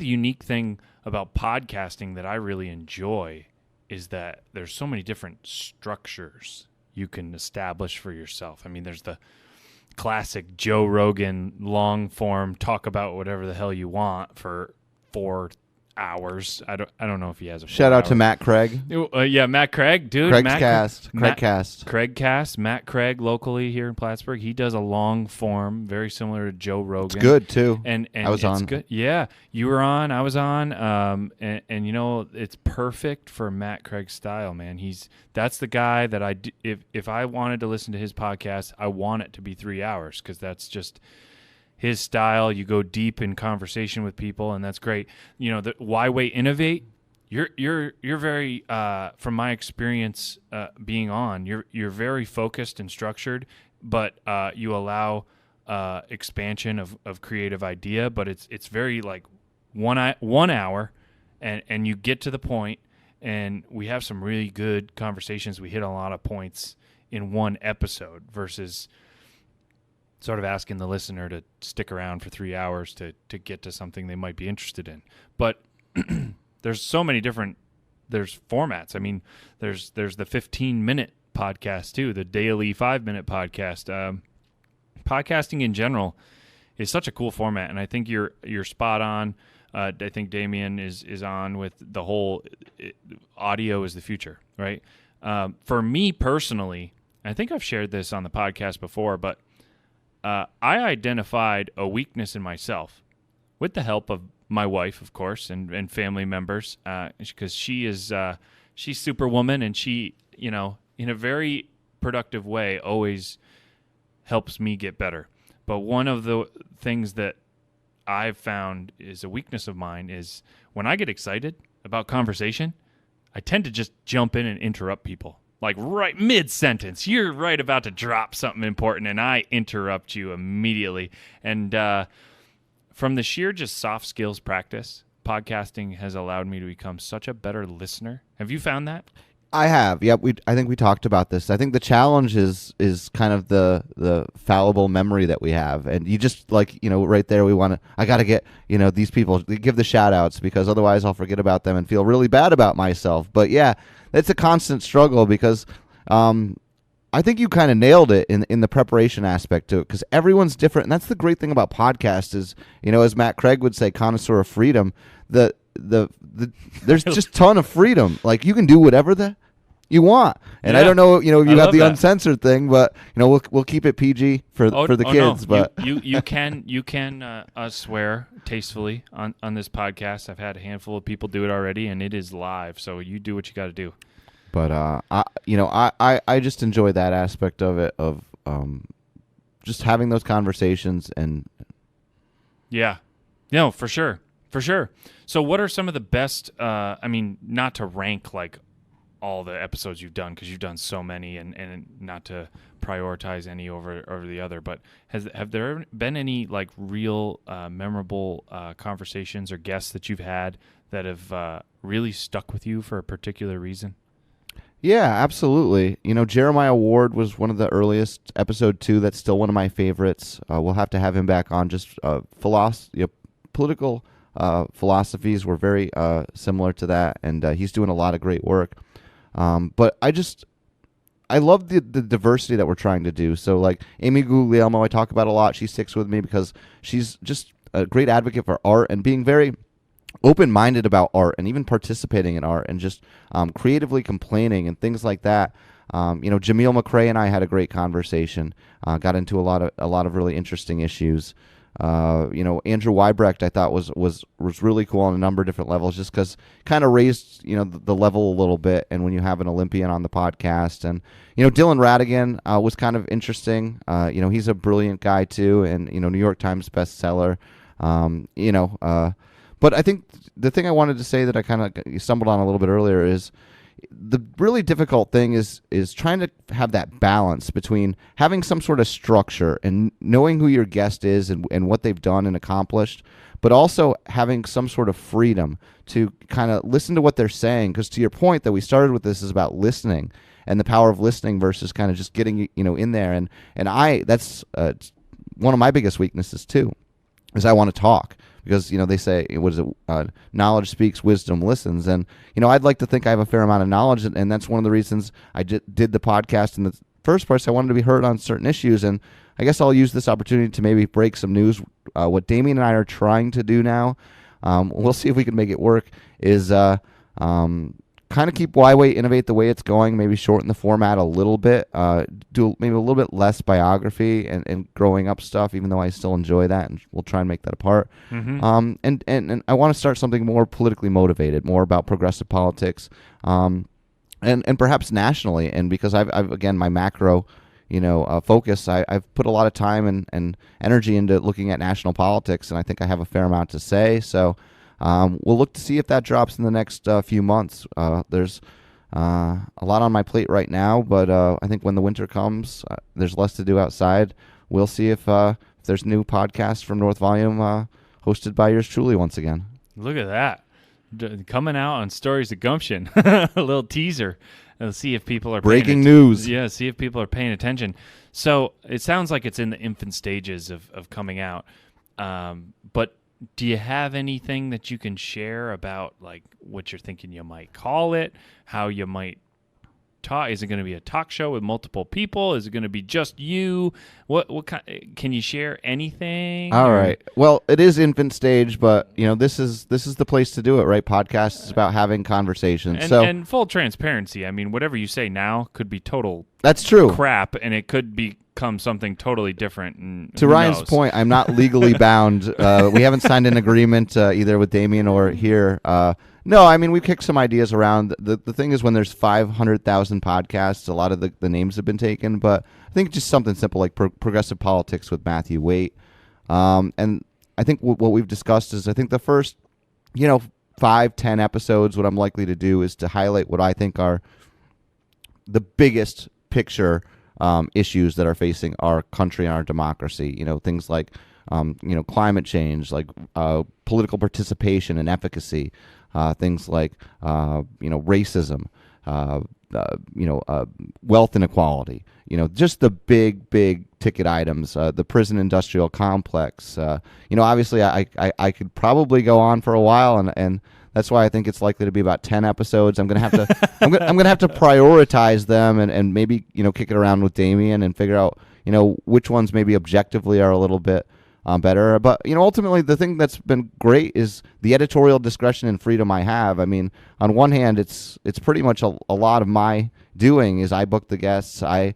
unique thing about podcasting that I really enjoy is that there's so many different structures you can establish for yourself. I mean, there's the classic Joe Rogan long form talk about whatever the hell you want for 4 hours. I don't know if he has a shout out to Matt Craig. Matt Craig, dude. Craigcast. Matt Craig, locally here in Plattsburgh. He does a long form, very similar to Joe Rogan. It's good too. And I was on. Good. Yeah, you were on. I was on. And it's perfect for Matt Craig's style, man. That's the guy that if I wanted to listen to his podcast, I want it to be 3 hours because that's just his style. You go deep in conversation with people, and that's great. The Why Waite Innovate. You're very, from my experience being on, you're very focused and structured, but you allow expansion of creative idea. But it's very like 1 hour, and you get to the point, and we have some really good conversations. We hit a lot of points in one episode versus sort of asking the listener to stick around for 3 hours to get to something they might be interested in. But there's so many different formats. I mean, there's the 15-minute podcast too, the daily 5-minute podcast. Podcasting in general is such a cool format, and I think you're spot on. I think Damien is on with the whole audio is the future, right? For me personally, I think I've shared this on the podcast before, but I identified a weakness in myself with the help of my wife, of course, and family members, because she's Superwoman, and she, in a very productive way, always helps me get better. But one of the things that I've found is a weakness of mine is when I get excited about conversation, I tend to just jump in and interrupt people. Like right mid-sentence, you're right about to drop something important, and I interrupt you immediately. And from the sheer just soft skills practice, podcasting has allowed me to become such a better listener. Have you found that? I have. Yep. I think we talked about this. I think the challenge is kind of the fallible memory that we have, and you just right there. I got to get these people, give the shout outs, because otherwise I'll forget about them and feel really bad about myself. But yeah, it's a constant struggle because I think you kind of nailed it in the preparation aspect to it, because everyone's different, and that's the great thing about podcasts is, as Matt Craig would say, connoisseur of freedom. There's just ton of freedom. Like, you can do whatever you want, and I don't know, you have the uncensored thing, but we'll keep it PG for the kids. No. But you can swear tastefully on this podcast. I've had a handful of people do it already, and it is live, so you do what you got to do. But I just enjoy that aspect of it, of just having those conversations. And for sure. So what are some of the best, not to rank like all the episodes you've done, because you've done so many, and not to prioritize any over the other, but have there been any like real memorable conversations or guests that you've had that have really stuck with you for a particular reason? Yeah, absolutely. Jeremiah Ward was one of the earliest, episode 2. That's still one of my favorites. We'll have to have him back on. Just political philosophies were very similar to that, and he's doing a lot of great work. But I love the diversity that we're trying to do. So like Amy Guglielmo, I talk about a lot. She sticks with me because she's just a great advocate for art and being very open-minded about art, and even participating in art, and just creatively complaining and things like that. Jameel McRae and I had a great conversation. Got into a lot of really interesting issues. Andrew Weibrecht I thought was really cool on a number of different levels, just because kind of raised the level a little bit. And when you have an Olympian on the podcast, and Dylan Radigan was kind of interesting. He's a brilliant guy too, and New York Times bestseller. But I think the thing I wanted to say that I kind of stumbled on a little bit earlier is the really difficult thing is trying to have that balance between having some sort of structure and knowing who your guest is and what they've done and accomplished, but also having some sort of freedom to kind of listen to what they're saying. Because to your point that we started with, this is about listening and the power of listening versus kind of just getting in there. And that's one of my biggest weaknesses too, is I want to talk. Because, they say, knowledge speaks, wisdom listens. And, I'd like to think I have a fair amount of knowledge, and that's one of the reasons I did the podcast in the first place. I wanted to be heard on certain issues, and I guess I'll use this opportunity to maybe break some news. What Damien and I are trying to do now, we'll see if we can make it work, is kind of keep Waite Innovate the way it's going, maybe shorten the format a little bit, do maybe a little bit less biography and growing up stuff, even though I still enjoy that, and we'll try and make that a part. Mm-hmm. And I want to start something more politically motivated, more about progressive politics, and perhaps nationally. And because I've again, my macro focus, I've put a lot of time and energy into looking at national politics, and I think I have a fair amount to say. So we'll look to see if that drops in the next few months. There's a lot on my plate right now, but I think when the winter comes, there's less to do outside. We'll see if there's new podcasts from North Volume hosted by yours truly once again. Look at that. Coming out on Stories of Gumption. A little teaser. Let's see if people are breaking news. Yeah, see if people are paying attention. So it sounds like it's in the infant stages of coming out. But do you have anything that you can share about like what you're thinking you might call it, how you might talk? Is it going to be a talk show with multiple people? Is it going to be just you? What kind, can you share anything? All right. Well, it is infant stage, but this is the place to do it, right? Podcast is about having conversations. And full transparency. I mean, whatever you say now could be total. That's true. Crap, and it could become something totally different. And to Ryan's point, I'm not legally bound. We haven't signed an agreement either with Damien or here. No, I mean, we've kicked some ideas around. The thing is, when there's 500,000 podcasts, a lot of the names have been taken. But I think just something simple like progressive politics with Matthew Waite. And I think what we've discussed is, I think the first, 5-10 episodes, what I'm likely to do is to highlight what I think are the biggest picture issues that are facing our country and our democracy. Things like, climate change, like political participation and efficacy. Things like, racism, wealth inequality. Just the big ticket items, the prison industrial complex. Obviously, I could probably go on for a while, and that's why I think it's likely to be about 10 episodes. I'm gonna have to I'm gonna have to prioritize them and maybe kick it around with Damien and figure out which ones maybe objectively are a little bit better. But ultimately, the thing that's been great is the editorial discretion and freedom I have. I mean, on one hand, it's pretty much a lot of my doing is I book the guests, I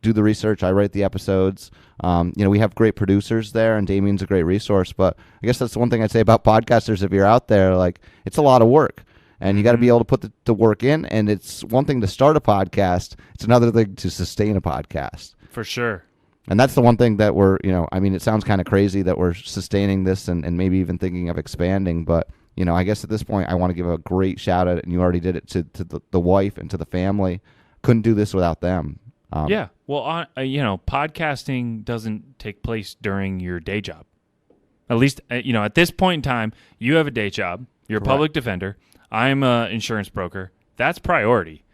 do the research, I write the episodes. We have great producers there, and Damien's a great resource. But I guess that's the one thing I'd say about podcasters. If you're out there, like, it's a lot of work, and you got to be able to put the work in. And it's one thing to start a podcast; it's another thing to sustain a podcast. For sure. And that's the one thing that we're, it sounds kind of crazy that we're sustaining this and maybe even thinking of expanding. But, I guess at this point, I want to give a great shout out, and you already did it, to the wife and to the family. Couldn't do this without them. Yeah. Well, podcasting doesn't take place during your day job. At least, at this point in time, you have a day job. You're a public defender. I'm an insurance broker. That's priority.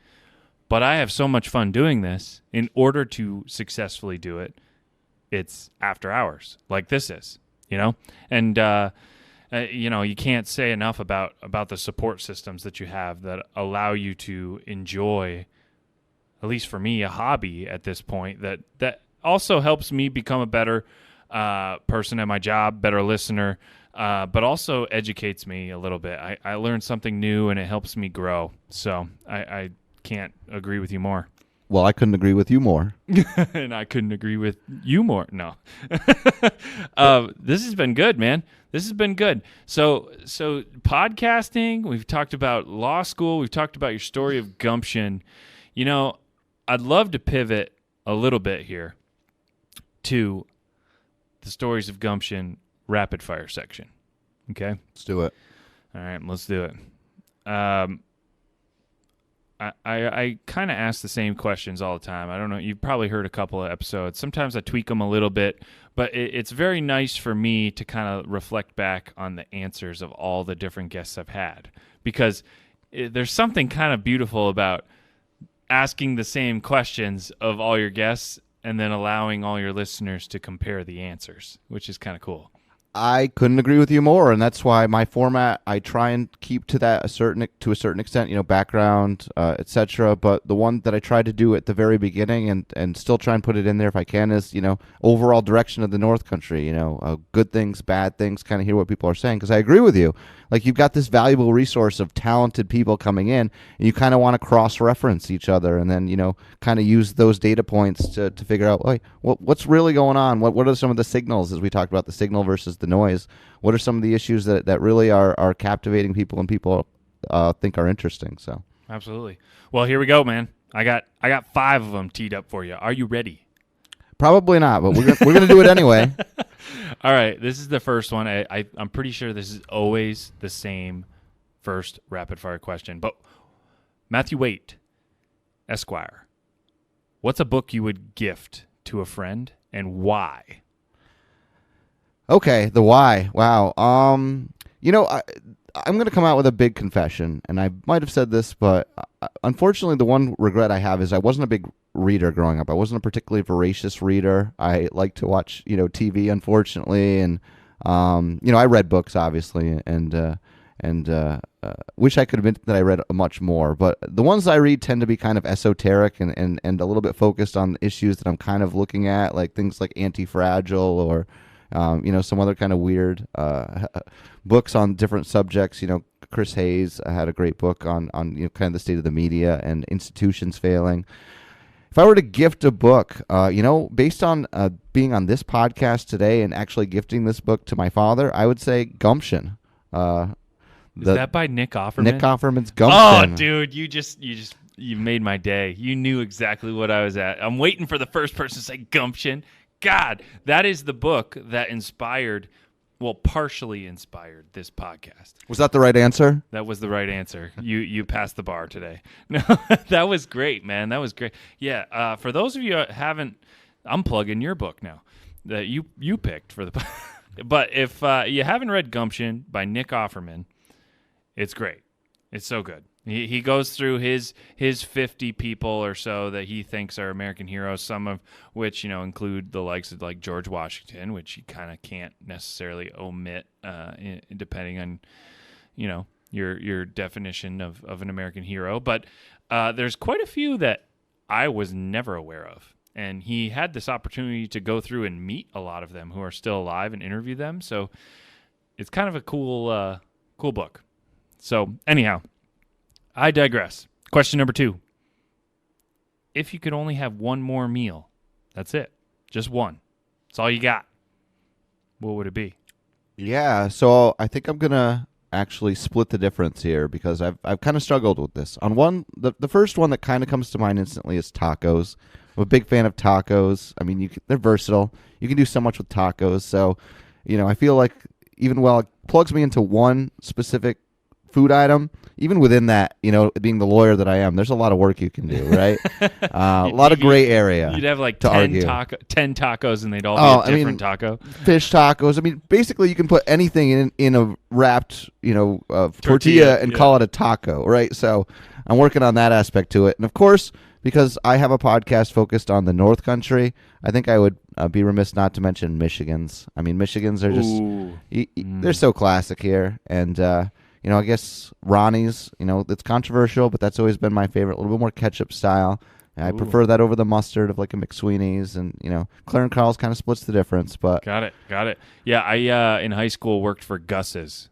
But I have so much fun doing this. In order to successfully do it, it's after hours, like this is, And, you can't say enough about the support systems that you have that allow you to enjoy, at least for me, a hobby at this point that also helps me become a better person at my job, better listener, but also educates me a little bit. I learn something new, and it helps me grow. So I can't agree with you more. Well, I couldn't agree with you more. And I couldn't agree with you more. No. This has been good, man. This has been good. So podcasting, we've talked about law school, we've talked about your story of gumption. I'd love to pivot a little bit here to the stories of gumption rapid fire section. Okay? Let's do it. All right, let's do it. I kind of ask the same questions all the time. I don't know. You've probably heard a couple of episodes. Sometimes I tweak them a little bit, but it's very nice for me to kind of reflect back on the answers of all the different guests I've had, because there's something kind of beautiful about asking the same questions of all your guests and then allowing all your listeners to compare the answers, which is kind of cool. I couldn't agree with you more, and that's why my format, I try and keep to that to a certain extent, background, etc. But the one that I try to do at the very beginning and still try and put it in there if I can is, overall direction of the North Country, good things, bad things, kind of hear what people are saying, because I agree with you. Like, you've got this valuable resource of talented people coming in, and you kind of want to cross-reference each other and then, kind of use those data points to figure out, what's really going on? What are some of the signals, as we talked about, the signal versus the noise? What are some of the issues that really are captivating people and people think are interesting? So absolutely. Well, here we go, man. I got 5 of them teed up for you. Are you ready? Probably not, but we're gonna do it anyway. All right, this is the first one. I'm pretty sure this is always the same first rapid fire question. But Matthew Waite, Esquire, what's a book you would gift to a friend and why? Okay, the why. Wow. I'm going to come out with a big confession, and I might have said this, but unfortunately the one regret I have is I wasn't a big reader growing up. I wasn't a particularly voracious reader. I like to watch, TV, unfortunately, and I read books, obviously, and wish I could admit that I read much more. But the ones I read tend to be kind of esoteric and a little bit focused on issues that I'm kind of looking at, like things like Anti-Fragile or some other kind of weird books on different subjects. Chris Hayes had a great book on kind of the state of the media and institutions failing. If I were to gift a book, based on being on this podcast today and actually gifting this book to my father, I would say Gumption. Is that by Nick Offerman? Nick Offerman's Gumption. Oh, dude, you made my day. You knew exactly what I was at. I'm waiting for the first person to say Gumption. God, that is the book that partially inspired this podcast. Was that the right answer? That was the right answer. You passed the bar today. No, that was great, man. That was great. Yeah, for those of you who haven't, I'm plugging your book now that you picked for the. But if you haven't read Gumption by Nick Offerman, it's great. It's so good. He goes through his 50 people or so that he thinks are American heroes, some of which, include the likes of like George Washington, which you kind of can't necessarily omit depending on, your definition of an American hero. But there's quite a few that I was never aware of. And he had this opportunity to go through and meet a lot of them who are still alive and interview them. So it's kind of a cool book. So anyhow, I digress. Question number 2. If you could only have one more meal, that's it. Just one. That's all you got. What would it be? Yeah, so I think I'm going to actually split the difference here because I've kind of struggled with this. On one, the first one that kind of comes to mind instantly is tacos. I'm a big fan of tacos. I mean, they're versatile. You can do so much with tacos. So, I feel like even while it plugs me into one specific food item, even within that, being the lawyer that I am, there's a lot of work you can do, right? A lot of gray area. You'd have like to 10 argue. 10 tacos and they'd all be a different taco. Fish tacos. I mean, basically you can put anything in a wrapped, tortilla and call it a taco, right? So I'm working on that aspect to it. And of course, because I have a podcast focused on the North Country, I think I would be remiss not to mention Michigans. I mean, Michigans are just, they're so classic here. And, I guess Ronnie's, it's controversial, but that's always been my favorite. A little bit more ketchup style. I prefer that over the mustard of like a McSweeney's, and Claire and Carl's kind of splits the difference. But got it. Yeah, I in high school worked for Gus's.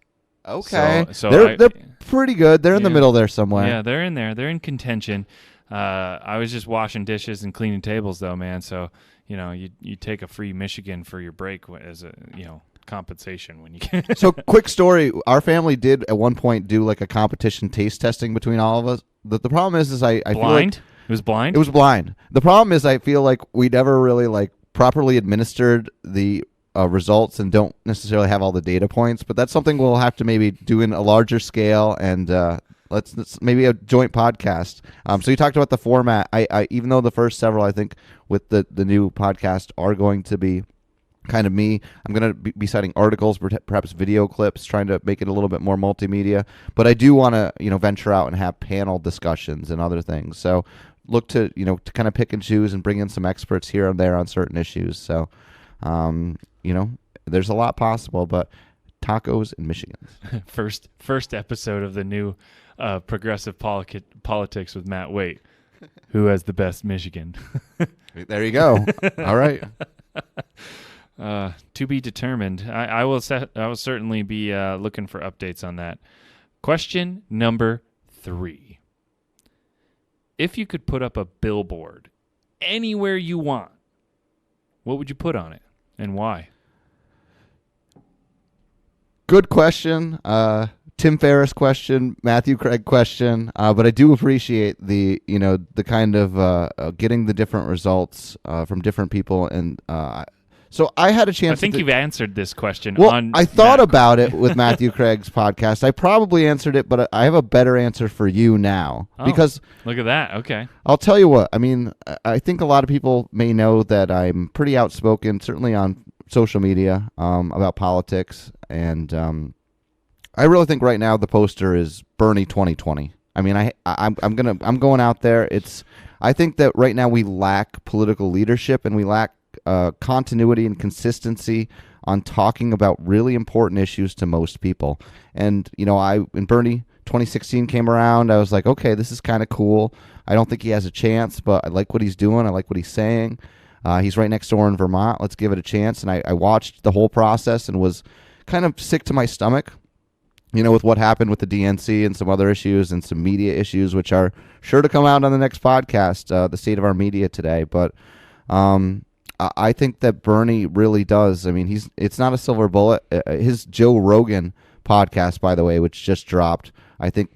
Okay, so they're pretty good. They're in the middle there somewhere. Yeah, they're in there. They're in contention. I was just washing dishes and cleaning tables though, man. So you take a free Michigan for your break as a compensation when you can. So quick story, our family did at one point do like a competition taste testing between all of us. The problem is I blind? feel like It was blind? It was blind. The problem is I feel like we never really like properly administered the results and don't necessarily have all the data points, but that's something we'll have to maybe do in a larger scale, and let's maybe a joint podcast. So you talked about the format. I even though the first several I think with the new podcast are going to be kind of me. I'm going to be citing articles, perhaps video clips, trying to make it a little bit more multimedia. But I do want to, venture out and have panel discussions and other things. So look to, to kind of pick and choose and bring in some experts here and there on certain issues. So, there's a lot possible, but tacos and Michigans. First episode of the new Progressive Politics with Matt Waite. Who has the best Michigan? There you go. All right. To be determined. I will certainly be looking for updates on that. Question number 3. If you could put up a billboard anywhere you want, what would you put on it and why? Good question. Tim Ferriss question, Matthew Craig question, but I do appreciate the kind of getting the different results from different people, and so I had a chance. I think you've answered this question. Well, I thought about it with Matthew Craig's podcast. I probably answered it, but I have a better answer for you now. Because look at that. Okay. I'll tell you what. I mean, I think a lot of people may know that I'm pretty outspoken, certainly on social media, about politics, and I really think right now the poster is Bernie 2020. I mean, I'm going out there. I think that right now we lack political leadership, and we lack continuity and consistency on talking about really important issues to most people. And when Bernie 2016 came around, I was like, okay, this is kind of cool. I don't think he has a chance, but I like what he's doing. I like what he's saying. He's right next door in Vermont. Let's give it a chance. And I watched the whole process and was kind of sick to my stomach, with what happened with the DNC and some other issues and some media issues, which are sure to come out on the next podcast, the state of our media today. But I think that Bernie really does. I mean, it's not a silver bullet. His Joe Rogan podcast, by the way, which just dropped, I think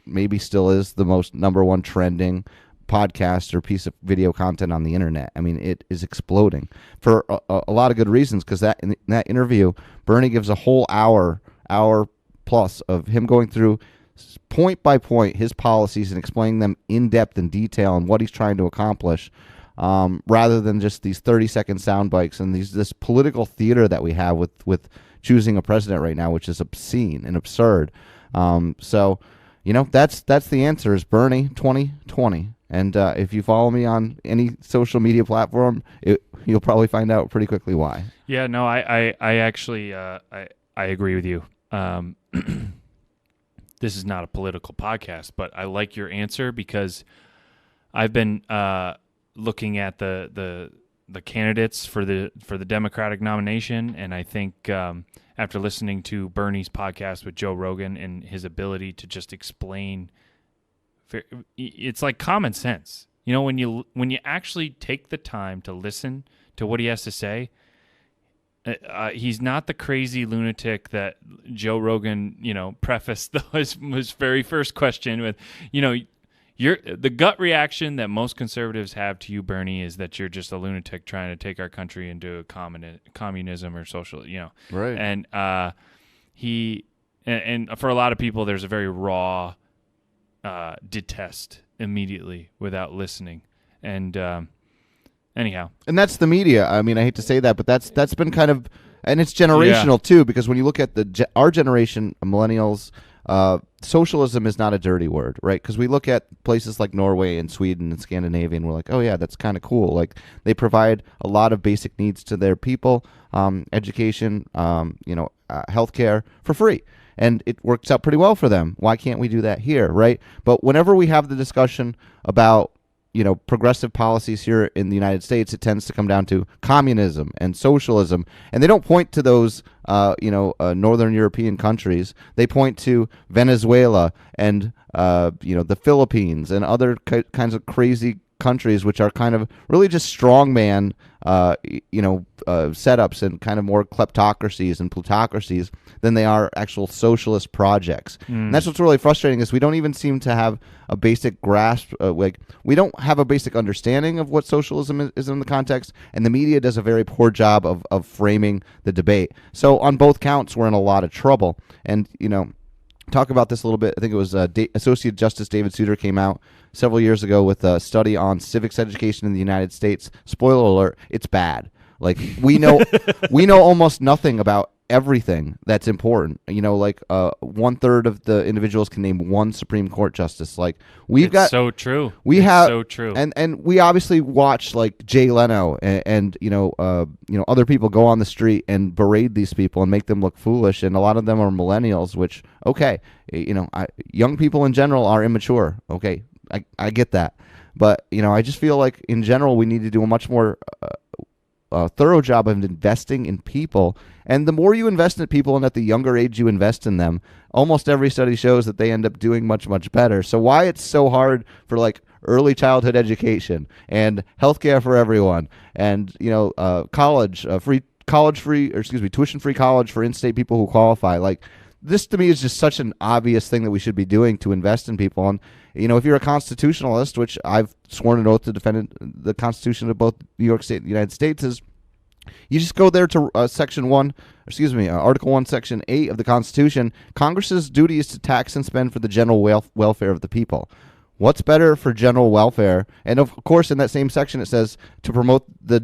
maybe still is the most #1 trending podcast or piece of video content on the internet. I mean, it is exploding for a lot of good reasons, because in that interview, Bernie gives a whole hour plus of him going through point by point his policies and explaining them in depth and detail and what he's trying to accomplish. Rather than just these 30-second sound bites and this political theater that we have with choosing a president right now, which is obscene and absurd. So, that's the answer is Bernie 2020. And if you follow me on any social media platform, you'll probably find out pretty quickly why. Yeah, no, I actually I agree with you. This is not a political podcast, but I like your answer because I've been looking at the candidates for the Democratic nomination, and I think after listening to Bernie's podcast with Joe Rogan and his ability to just explain, it's like common sense. When you actually take the time to listen to what he has to say. He's not the crazy lunatic that Joe Rogan, prefaced his very first question with, the gut reaction that most conservatives have to you, Bernie, is that you're just a lunatic trying to take our country into communism or social, Right. And and for a lot of people, there's a very raw detest immediately without listening, and anyhow. And that's the media. I mean, I hate to say that, but that's been kind of, and it's generational too, because when you look at our generation, millennials, socialism is not a dirty word, right? Because we look at places like Norway and Sweden and Scandinavia, and we're like, oh yeah, that's kind of cool. Like they provide a lot of basic needs to their people, education, healthcare for free. And it works out pretty well for them. Why can't we do that here, right? But whenever we have the discussion about progressive policies here in the United States, it tends to come down to communism and socialism. And they don't point to those, Northern European countries. They point to Venezuela and, the Philippines and other kinds of crazy countries, which are kind of really just strongman, setups and kind of more kleptocracies and plutocracies than they are actual socialist projects. And that's what's really frustrating is we don't even seem to have a basic grasp. We don't have a basic understanding of what socialism is in the context, and the media does a very poor job of framing the debate. So on both counts, we're in a lot of trouble. And, talk about this a little bit. I think it was Associate Justice David Souter came out several years ago with a study on civics education in the United States. Spoiler alert, it's bad. Like we know almost nothing about everything that's important. 1/3 of the individuals can name one Supreme Court justice. Like it's so true. So true. And we obviously watch like Jay Leno and other people go on the street and berate these people and make them look foolish. And a lot of them are millennials, which young people in general are immature. Okay, I get that, but I just feel like in general we need to do a much more thorough job of investing in people. And the more you invest in people and at the younger age you invest in them, almost every study shows that they end up doing much, much better. So why it's so hard for like early childhood education and healthcare for everyone and, tuition-free college for in-state people who qualify. Like this to me is just such an obvious thing that we should be doing to invest in people. And, if you're a constitutionalist, which I've sworn an oath to defend the Constitution of both New York State and the United States, is you just go there to Article 1, Section 8 of the Constitution. Congress's duty is to tax and spend for the general welfare of the people. What's better for general welfare? And of course, in that same section, it says to promote the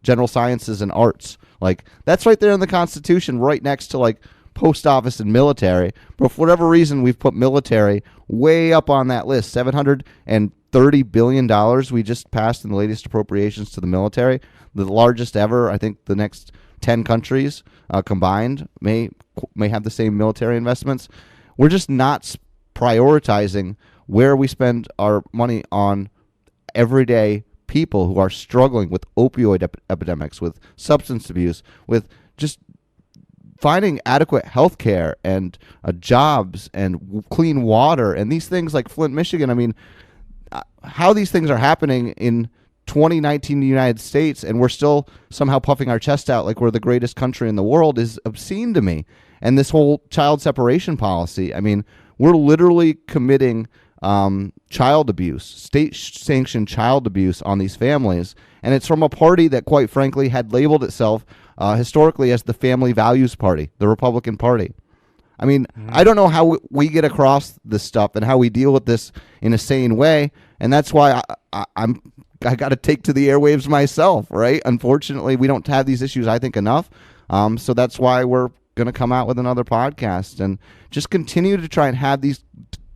general sciences and arts. Like that's right there in the Constitution, right next to like post office and military. But for whatever reason, we've put military way up on that list. $730 billion we just passed in the latest appropriations to the military, the largest ever. I think the next 10 countries combined may have the same military investments. We're just not prioritizing where we spend our money on everyday people who are struggling with opioid epidemics, with substance abuse, with just finding adequate health care and jobs and clean water and these things like Flint, Michigan. I mean, how these things are happening in 2019 in the United States and we're still somehow puffing our chest out like we're the greatest country in the world is obscene to me. And this whole child separation policy, I mean, we're literally committing child abuse, state-sanctioned child abuse on these families. And it's from a party that, quite frankly, had labeled itself historically as the Family Values Party, the Republican Party. I mean, I don't know how we get across this stuff and how we deal with this in a sane way. And that's why I got to take to the airwaves myself, right? Unfortunately, we don't have these issues, I think, enough. So that's why we're going to come out with another podcast, and just continue to try and have these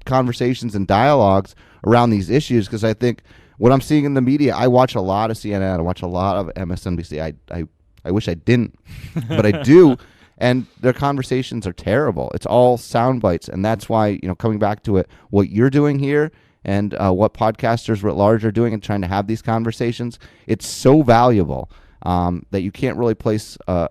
conversations and dialogues around these issues, because I think what I'm seeing in the media, I watch a lot of CNN, I watch a lot of MSNBC. I wish I didn't, but I do. And their conversations are terrible. It's all sound bites. And that's why, coming back to it, what you're doing here and what podcasters writ large are doing and trying to have these conversations, it's so valuable that you can't really place, a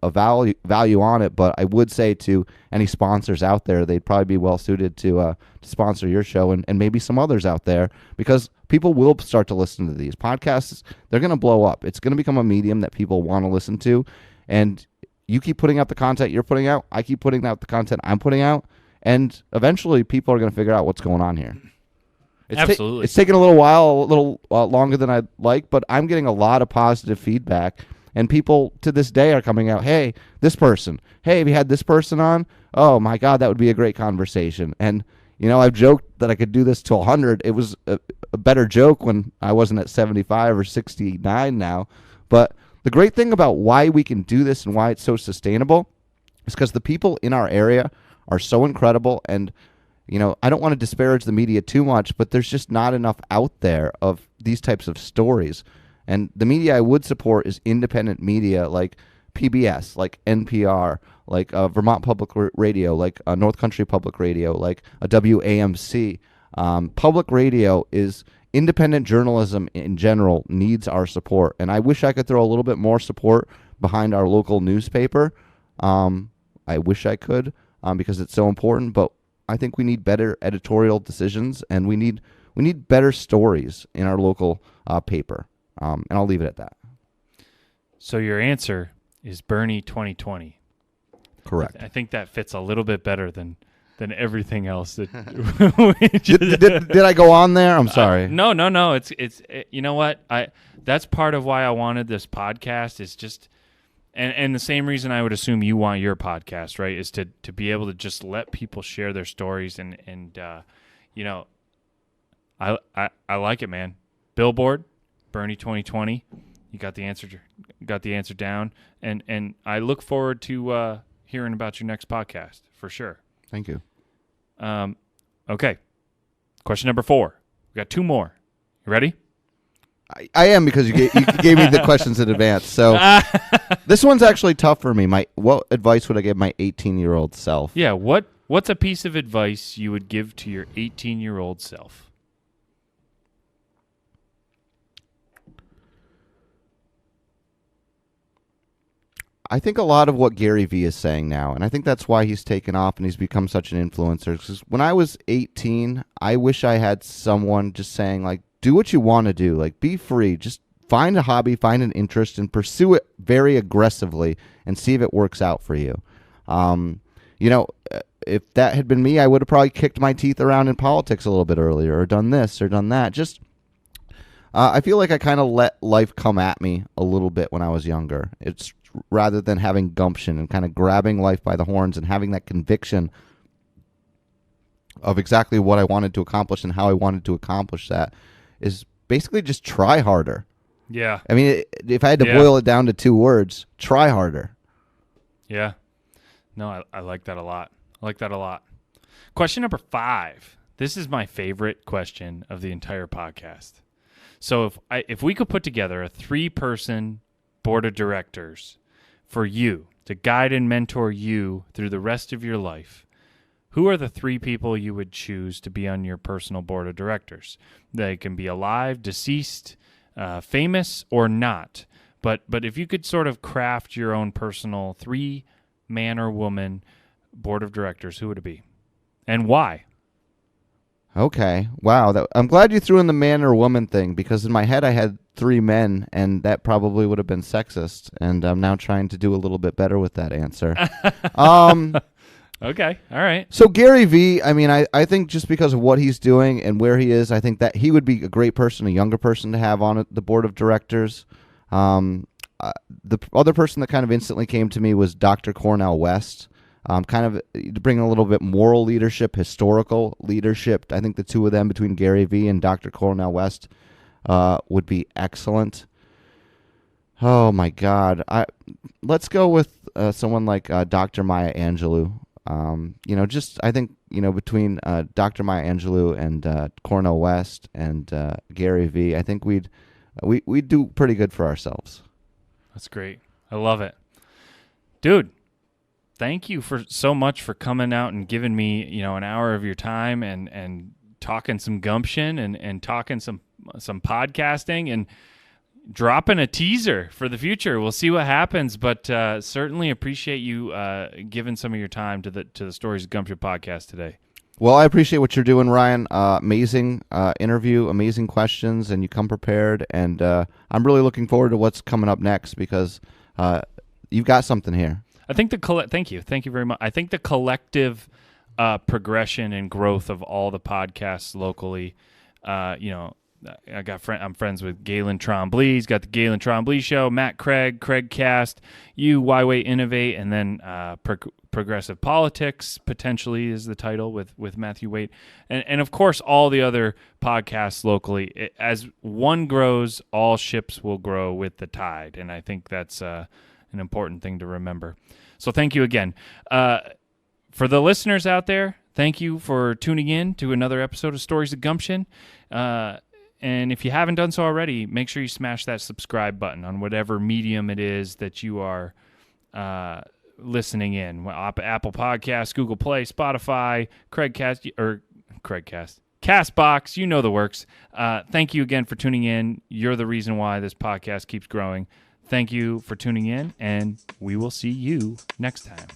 value on it. But I would say to any sponsors out there, they'd probably be well suited to sponsor your show and maybe some others out there, because people will start to listen to these podcasts. They're going to blow up. It's going to become a medium that people want to listen to. And you keep putting out the content you're putting out. I keep putting out the content I'm putting out. And eventually people are going to figure out what's going on here. Absolutely. It's taken a little while, a little longer than I'd like, but I'm getting a lot of positive feedback. And people to this day are coming out, hey, this person. Hey, have you had this person on? Oh, my God, that would be a great conversation. And, I've joked that I could do this to 100. It was a better joke when I wasn't at 75 or 69 now. But the great thing about why we can do this and why it's so sustainable is because the people in our area are so incredible. And, I don't want to disparage the media too much, but there's just not enough out there of these types of stories. And the media I would support is independent media like PBS, like NPR, like Vermont Public Radio, like North Country Public Radio, like a WAMC. Public radio is independent journalism in general needs our support. And I wish I could throw a little bit more support behind our local newspaper. I wish I could because it's so important. But I think we need better editorial decisions, and we need better stories in our local paper. And I'll leave it at that. So your answer is Bernie 2020. Correct. I think that fits a little bit better than everything else. That did I go on there? I'm sorry. No. It's you know what? That's part of why I wanted this podcast is just, and the same reason I would assume you want your podcast, right? Is to be able to just let people share their stories and I like it, man. Billboard, Bernie 2020. You got the answer down, and I look forward to hearing about your next podcast for sure. Thank you. Okay. Question number 4. We got 2 more. You ready? I am, because you gave me the questions in advance. So this one's actually tough for me. What advice would I give my 18-year-old self? Yeah. What's a piece of advice you would give to your 18-year-old self? I think a lot of what Gary Vee is saying now, and I think that's why he's taken off and he's become such an influencer. Because when I was 18, I wish I had someone just saying, like, do what you want to do. Like, be free. Just find a hobby, find an interest, and pursue it very aggressively and see if it works out for you. If that had been me, I would have probably kicked my teeth around in politics a little bit earlier, or done this or done that. Just, I feel like I kind of let life come at me a little bit when I was younger. It's rather than having gumption and kind of grabbing life by the horns and having that conviction of exactly what I wanted to accomplish and how I wanted to accomplish that, is basically just try harder. Yeah. I mean, if I had to boil it down to 2 words, try harder. Yeah. No, I like that a lot. Question number 5. This is my favorite question of the entire podcast. So if we could put together a 3-person board of directors for you to guide and mentor you through the rest of your life, who are the 3 people you would choose to be on your personal board of directors? They can be alive, deceased, famous, or not. But if you could sort of craft your own personal 3-man or woman board of directors, who would it be? And why? Okay. Wow. I'm glad you threw in the man or woman thing, because in my head I had 3 men, and that probably would have been sexist. And I'm now trying to do a little bit better with that answer. Okay. All right. So Gary Vee, I mean, I think just because of what he's doing and where he is, I think that he would be a great person, a younger person to have on the board of directors. The other person that kind of instantly came to me was Dr. Cornel West. Kind of to bring a little bit moral leadership, historical leadership. I think the 2 of them, between Gary Vee and Dr. Cornel West, would be excellent. Oh my God! Let's go with someone like Dr. Maya Angelou. I think between Dr. Maya Angelou and Cornel West and Gary V, I think we'd do pretty good for ourselves. That's great. I love it, dude. Thank you so much for coming out and giving me an hour of your time and talking some gumption and talking some podcasting and dropping a teaser for the future. We'll see what happens, but certainly appreciate you giving some of your time to the Stories of Gumption podcast today. Well, I appreciate what you're doing, Ryan. Amazing interview, amazing questions, and you come prepared. And I'm really looking forward to what's coming up next because you've got something here. I think thank you very much. I think the collective progression and growth of all the podcasts locally, I'm friends with Galen Trombley. He's got the Galen Trombley Show, Matt Craig Cast, Waite Innovate, and then Progressive Politics, potentially is the title with Matthew Waite. And of course, all the other podcasts locally. As one grows, all ships will grow with the tide. And I think that's an important thing to remember. So thank you again. For the listeners out there, thank you for tuning in to another episode of Stories of Gumption. And if you haven't done so already, make sure you smash that subscribe button on whatever medium it is that you are listening in. Apple Podcasts, Google Play, Spotify, Castbox, you know the works. Thank you again for tuning in. You're the reason why this podcast keeps growing. Thank you for tuning in, and we will see you next time.